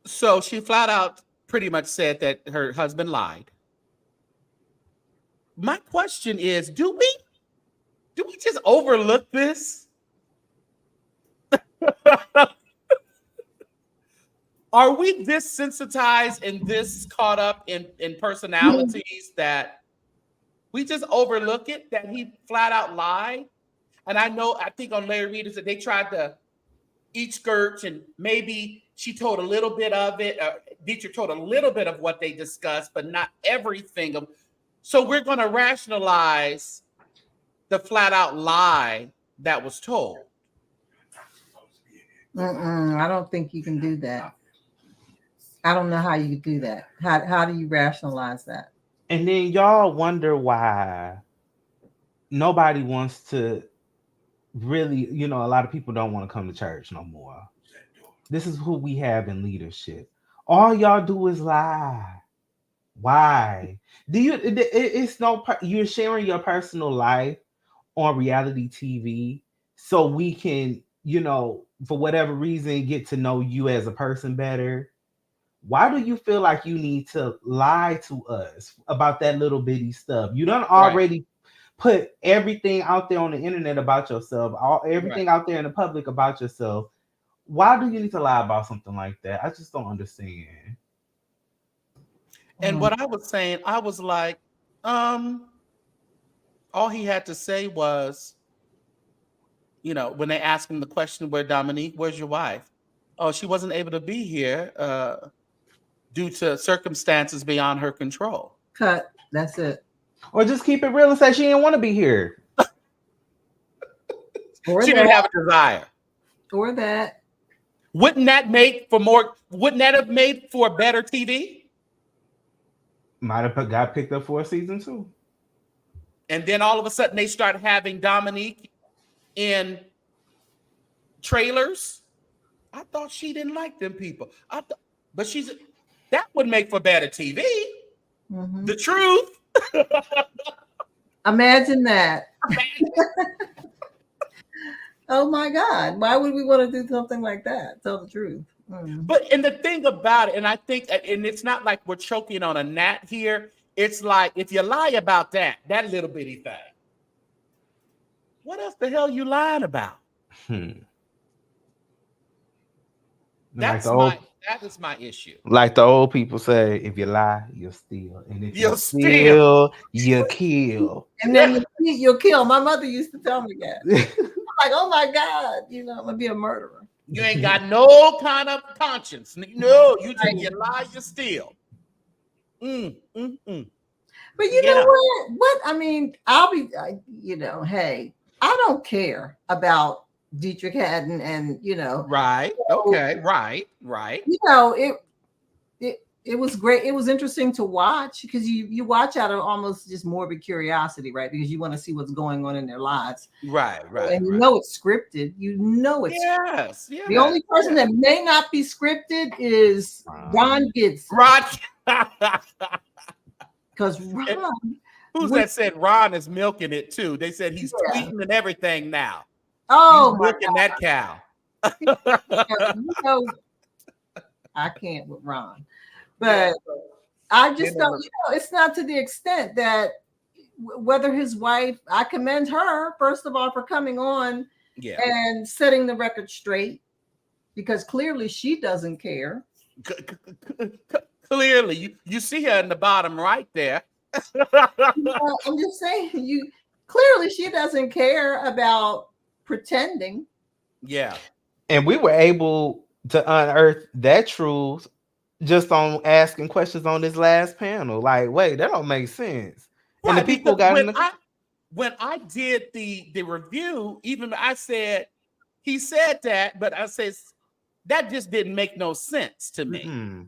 S2: So she flat out pretty much said that her husband lied. My question is, do we just overlook this? Are we this sensitized and this caught up in personalities that we just overlook it, that he flat out lied? And I think on Larry Reed that they tried to eat skirts, and maybe she told a little bit of it. Dietrich told a little bit of what they discussed, but not everything. So we're going to rationalize the flat out lie that was told.
S3: I don't think you can do that. I don't know how you do that. How do you rationalize that?
S4: And then y'all wonder why nobody wants to really, a lot of people don't want to come to church no more. This is who we have in leadership. All y'all do is lie. Why? You're sharing your personal life on reality TV so we can, for whatever reason, get to know you as a person better. Why do you feel like you need to lie to us about that little bitty stuff? You done already put everything out there on the internet about yourself, everything out there in the public about yourself. Why do you need to lie about something like that? I just don't understand.
S2: And what I was saying, I was like, all he had to say was, when they asked him the question, where's your wife? Oh, she wasn't able to be here due to circumstances beyond her control.
S3: Cut. That's it.
S4: Or just keep it real and say she didn't want to be here.
S2: She didn't have a desire.
S3: Or that.
S2: Wouldn't that have made for better TV?
S4: Might have got picked up for a season 2.
S2: And then all of a sudden they start having Dominique in trailers. I thought she didn't like them people. But that would make for better TV. Mm-hmm. The truth.
S3: Imagine that. Oh my God. Why would we want to do something like that? Tell the truth.
S2: But and the thing about it, and I think, and it's not like we're choking on a gnat here. It's like if you lie about that little bitty thing, what else the hell you lying about? That is my issue.
S4: Like the old people say, if you lie, you'll steal. And if you steal, you kill.
S3: And then you'll kill. My mother used to tell me that. I'm like, oh my God, I'm going to be a murderer.
S2: You ain't got no kind of conscience. No, you lie, you steal.
S3: But you know what? What? I mean, I'll be, hey, I don't care about Dietrich Haddon and,
S2: Right. Okay. Right.
S3: It was great. It was interesting to watch because you watch out of almost just morbid curiosity, right? Because you want to see what's going on in their lives.
S2: Right.
S3: And you know it's scripted.
S2: Yes.
S3: Yeah. The only person that may not be scripted is Ron Gibson. Because Ron.
S2: Who's that said Ron is milking it too? They said he's tweeting and everything now.
S3: Oh,
S2: he's milking that cow.
S3: I can't with Ron. But I just don't, it's not to the extent that whether his wife, I commend her, first of all, for coming on and setting the record straight, because clearly she doesn't care.
S2: Clearly, you see her in the bottom right there.
S3: I'm just saying, clearly she doesn't care about pretending.
S2: Yeah.
S4: And we were able to unearth that truth just on asking questions on this last panel. Like, wait, that don't make sense.
S2: Right,
S4: and the people got
S2: when I did the review, even I said, he said that, but I said, that just didn't make no sense to me.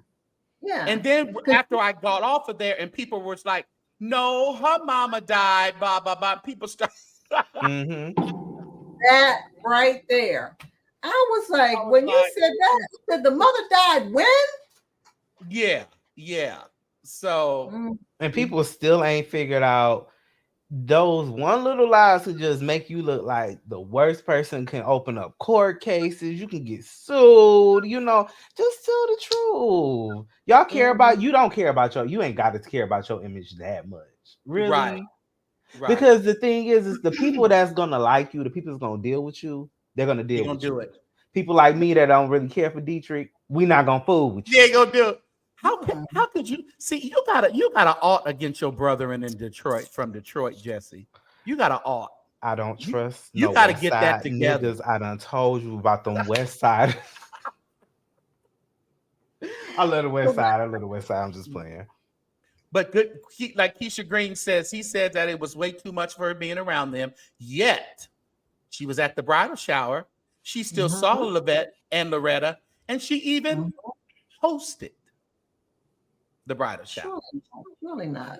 S3: Yeah.
S2: And then after I got off of there and people were like, no, her mama died, blah, blah, blah. People start.
S3: That right there. I was like, when you said that, you said the mother died when?
S2: Yeah. So.
S4: And people still ain't figured out those one little lies could just make you look like the worst person, can open up court cases. You can get sued, just tell the truth. Y'all care about, you don't care about you ain't got to care about your image that much. Really?
S2: Right.
S4: Because the thing is the people that's going to like you, the people that's going to deal with you, they're going to deal with you. People like me that don't really care for Dietrich, we not going to fool with you.
S2: They ain't going to do it. How could you see? You got a ought against your brother in Detroit from Detroit, Jesse. You got a ought.
S4: I don't trust.
S2: You got to get that together.
S4: Niggas, I done told you about them West Side. I love the West Side. I'm just playing.
S2: But good, like Keisha Green says, he said that it was way too much for her being around them. Yet she was at the bridal shower. She still saw Levette and Loretta, and she even hosted the bridal shower.
S3: Really not.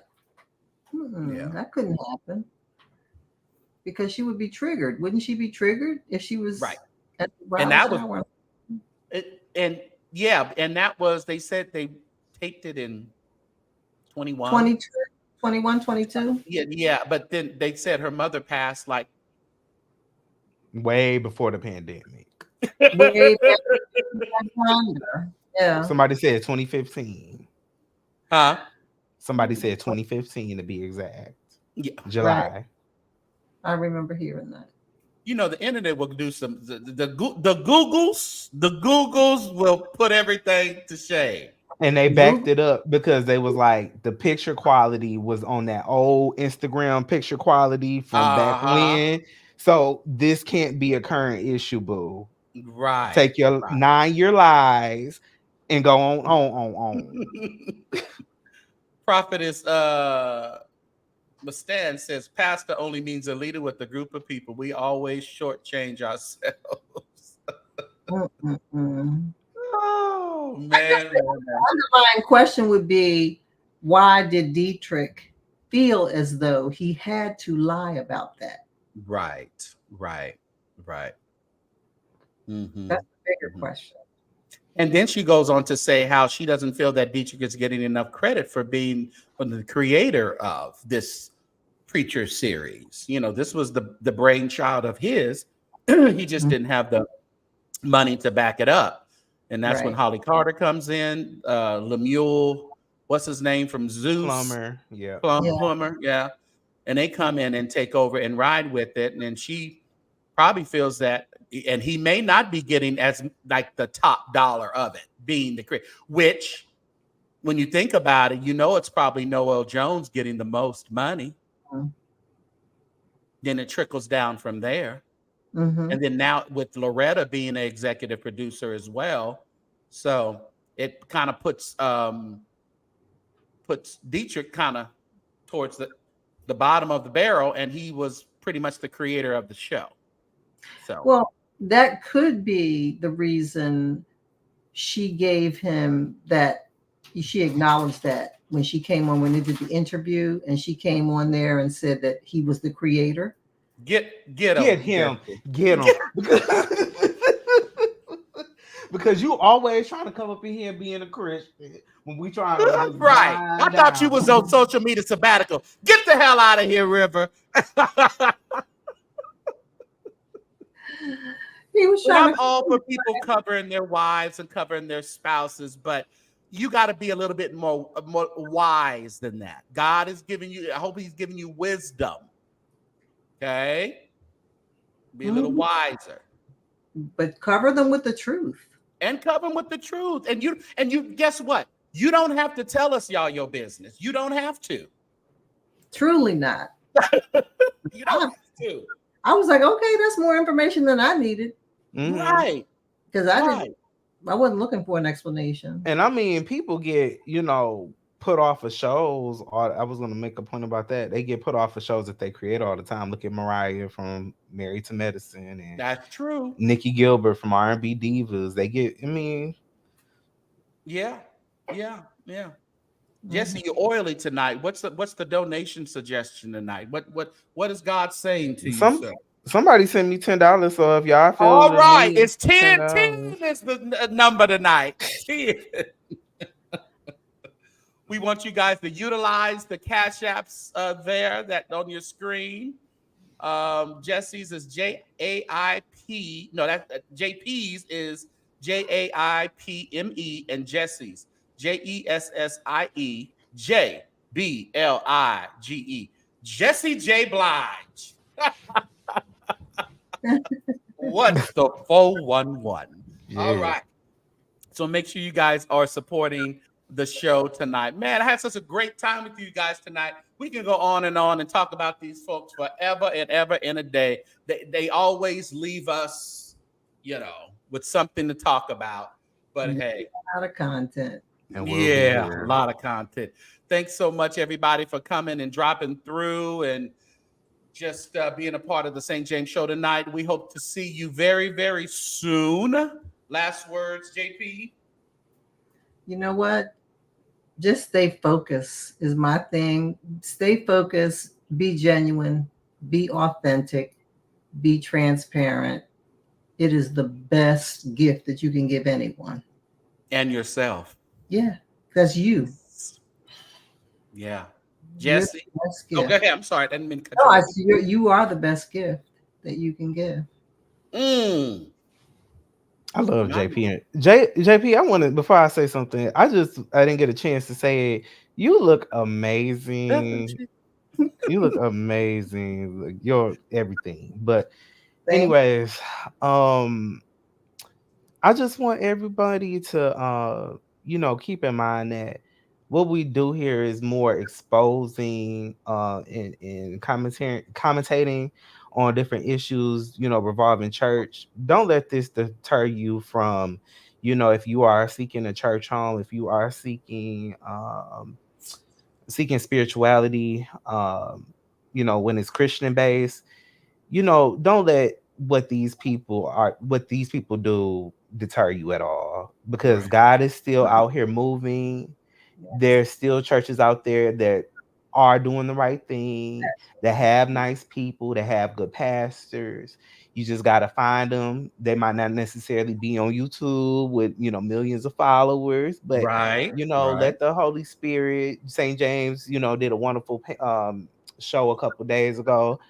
S3: That couldn't happen. Because she would be triggered. Wouldn't she be triggered if she was
S2: right?
S3: At the bridal shower?
S2: And that was, they said they taped it in 21.
S3: 22, 21, 22?
S2: Yeah, but then they said her mother passed like
S4: way before the pandemic.
S3: Way yeah.
S4: Somebody said 2015.
S2: Huh?
S4: Somebody said 2015 to be exact.
S2: Yeah.
S4: July.
S3: Right. I remember hearing that.
S2: The internet will do some the Googles will put everything to shame.
S4: And they backed it up because they was like, the picture quality was on that old Instagram picture quality from back when. So this can't be a current issue, boo.
S2: Right.
S4: Take your 9-year lies and go on.
S2: Prophetess Mustan says, pastor only means a leader with a group of people. We always shortchange ourselves. Oh, man.
S3: The underlying question would be, why did Dietrich feel as though he had to lie about that?
S2: Right.
S3: Mm-hmm. That's a bigger question.
S2: And then she goes on to say how she doesn't feel that Dietrich is getting enough credit for being the creator of this preacher series. This was the brainchild of his. He just didn't have the money to back it up. And that's when Holly Carter comes in, Lemuel, what's his name from Zeus?
S4: Plumber, yeah.
S2: Plumber, yeah. And they come in and take over and ride with it. And then she probably feels that, and he may not be getting as like the top dollar of it, being the creator, which when you think about it, it's probably Noel Jones getting the most money. Then it trickles down from there. And then now with Loretta being an executive producer as well. So it kind of puts Dietrich kind of towards the bottom of the barrel, and he was pretty much the creator of the show. So
S3: well, that could be the reason she gave him that. She acknowledged that when she came on, when they did the interview, and she came on there and said that he was the creator.
S2: Get
S4: him. Because you always trying to come up in here being a Christian when we trying to
S2: right. I thought you was on social media sabbatical. Get the hell out of here, River.
S3: He was trying.
S2: I'm all for people covering their wives and covering their spouses, but you got to be a little bit more wise than that. God is giving you. I hope He's giving you wisdom. Okay, be a little wiser,
S3: but cover them with the truth.
S2: And cover them with the truth. And you guess what? You don't have to tell us y'all your business. You don't have to.
S3: Truly not.
S2: You don't have to.
S3: I was like, okay, that's more information than I needed.
S2: Right.
S3: Because I wasn't looking for an explanation.
S4: And I mean, people get, put off of shows. Or I was gonna make a point about that. They get put off of shows that they create all the time. Look at Mariah from Married to Medicine and
S2: That's true.
S4: Nikki Gilbert from R&B Divas. They get. I mean,
S2: Yeah. Jesse, you're oily tonight. What's the donation suggestion tonight? What is God saying to you, sir?
S4: somebody sent me $10. So if y'all feel
S2: All
S4: the
S2: right,
S4: need,
S2: it's 10.
S4: $10.
S2: 10 is the number tonight. 10. We want you guys to utilize the Cash Apps there that on your screen. Jesse's is JAIP. No, that JP's is JAIPME, and Jesse's JESSIE JBLIGE. Jesse J. Blige. What's the 411?
S4: Yeah.
S2: All right. So make sure you guys are supporting the show tonight. Man, I had such a great time with you guys tonight. We can go on and talk about these folks forever and ever in a day. They always leave us, with something to talk about. But hey,
S3: a lot of content.
S2: And a lot of content. Thanks so much, everybody, for coming and dropping through and just being a part of the St. James Show tonight. We hope to see you very, very soon. Last words, JP?
S3: You know what? Just stay focused is my thing. Stay focused, be genuine, be authentic, be transparent. It is the best gift that you can give anyone.
S2: And yourself.
S3: Yeah, that's you.
S2: Yeah. Jesse?
S3: Okay,
S2: I'm sorry. I didn't mean to cut you off.
S3: You are the best gift that you can give.
S4: I love JP. JP, I wanted, before I say something, I didn't get a chance to say it. You look amazing. You look amazing. You're everything. But anyways, I just want everybody to keep in mind that what we do here is more exposing and commentating on different issues, revolving church. Don't let this deter you from, if you are seeking a church home, if you are seeking spirituality, when it's Christian based, don't let what these people do deter you at all, because God is still out here moving. There's still churches out there that are doing the right thing, that have nice people, that have good pastors. You just got to find them. They might not necessarily be on YouTube with, millions of followers, but let the Holy Spirit, St. James, did a wonderful show a couple days ago,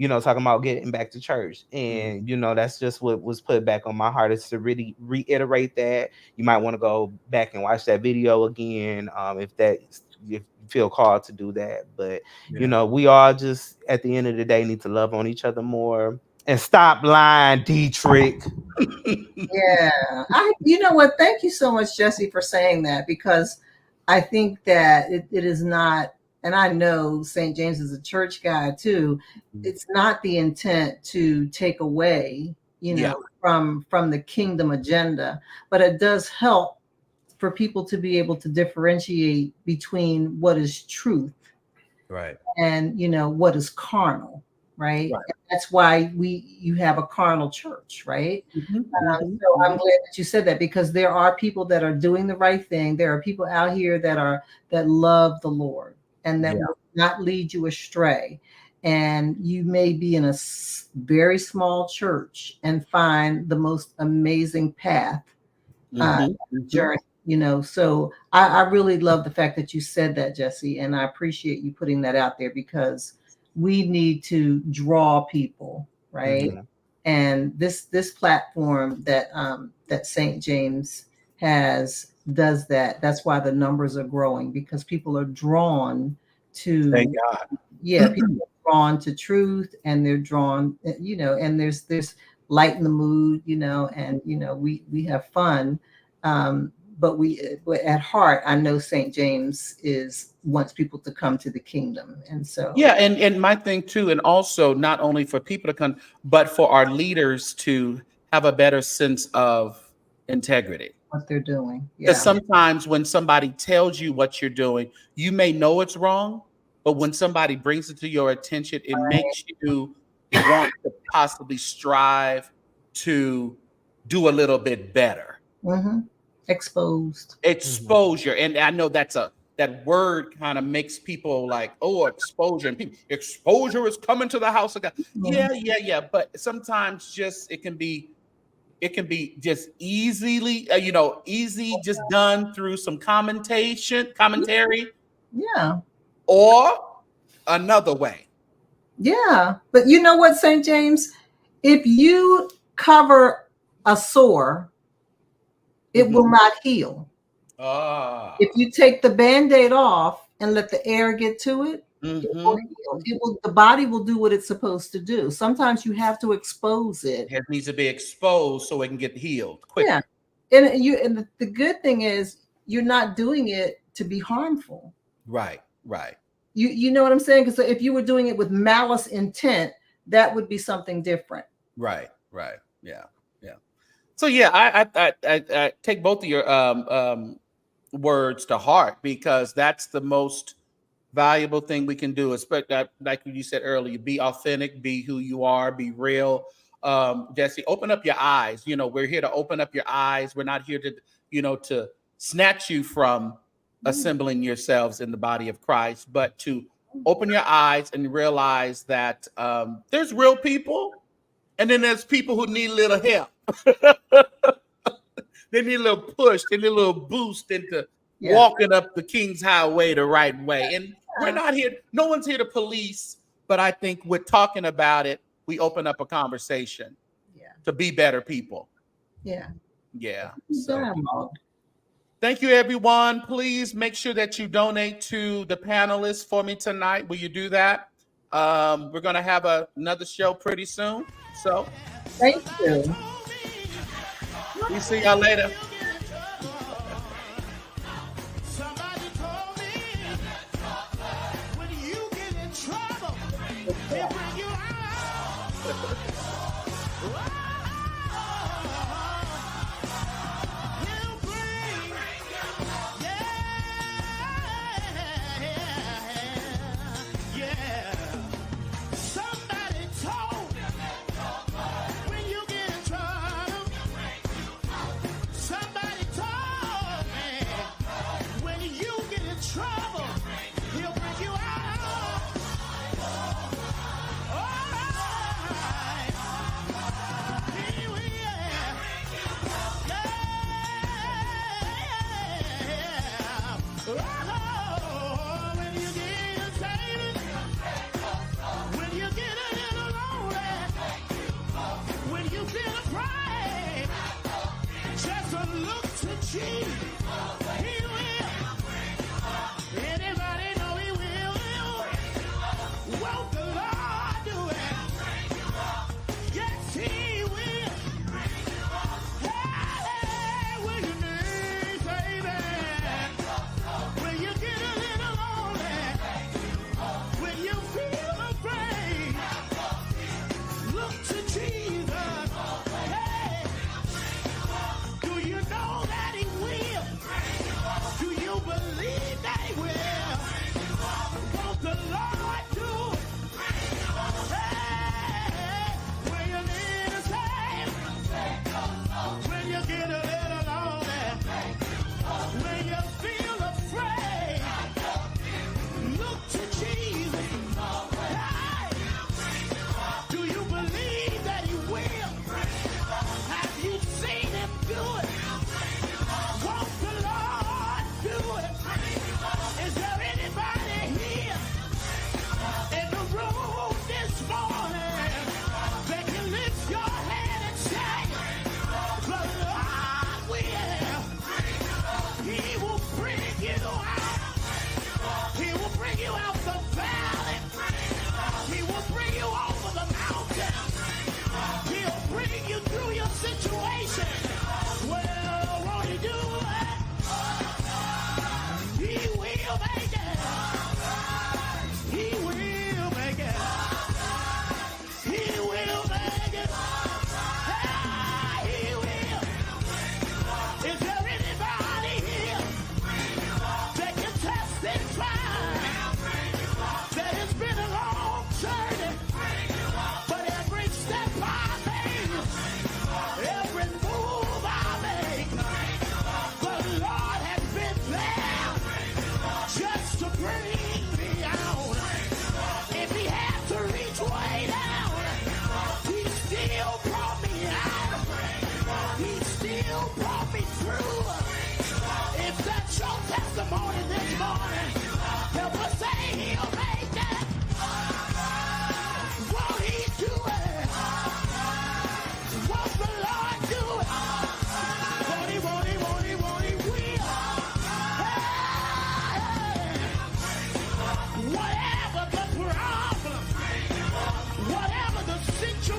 S4: talking about getting back to church. And, that's just what was put back on my heart, is to really reiterate that. You might want to go back and watch that video again, if you feel called to do that. But, we all just, at the end of the day, need to love on each other more and stop lying, Dietrich.
S3: Yeah. You know what? Thank you so much, Jesse, for saying that, because I think that it is not, and I know St. James is a church guy too. It's not the intent to take away, from the kingdom agenda, but it does help for people to be able to differentiate between what is truth, and what is carnal, right? And that's why you have a carnal church, right? So I'm glad that you said that, because there are people that are doing the right thing. There are people out here that love the Lord, and that will not lead you astray. And you may be in a very small church and find the most amazing path journey. So I really love the fact that you said that, Jesse, and I appreciate you putting that out there, because we need to draw people, right? And this platform that St. James does that. That's why the numbers are growing, because people are drawn to,
S2: thank God.
S3: People are drawn to truth, and they're drawn, and there's light in the mood, and we have fun. But at heart, I know St. James wants people to come to the kingdom. And so
S2: and my thing too, and also not only for people to come, but for our leaders to have a better sense of integrity.
S3: what they're doing.
S2: Because sometimes when somebody tells you what you're doing, you may know it's wrong, but when somebody brings it to your attention, it makes you want to possibly strive to do a little bit better.
S3: Mm-hmm.
S2: Exposure. And I know that word kind of makes people like, oh, exposure. And people, exposure is coming to the house of God. Yeah. But sometimes it can be just easily, easy, just done through some commentary.
S3: Yeah.
S2: Or another way.
S3: Yeah. But you know what, St. James? If you cover a sore, it will not heal. If you take the Band-Aid off and let the air get to it, it will heal. The body will do what it's supposed to do. Sometimes you have to expose it.
S2: It needs to be exposed so it can get healed quicker.
S3: Yeah. And the good thing is you're not doing it to be harmful.
S2: Right.
S3: You know what I'm saying? Because if you were doing it with malice intent, that would be something different.
S2: Right. Yeah. So yeah, I take both of your words to heart, because that's the most valuable thing we can do. Especially like you said earlier, be authentic, be who you are, be real. Jesse, open up your eyes. We're here to open up your eyes. We're not here to snatch you from assembling yourselves in the body of Christ, but to open your eyes and realize that there's real people, and then there's people who need a little help. They need a little push, they need a little boost into walking up the King's Highway the right way. And we're not here, no one's here to police, but I think with talking about it, we open up a conversation to be better people.
S3: Yeah.
S2: So, thank you, everyone. Please make sure that you donate to the panelists for me tonight. Will you do that? We're going to have another show pretty soon. So,
S3: thank you.
S2: We see y'all later.
S1: Somebody told me when you get in trouble, they bring you out. Just a look to Jesus.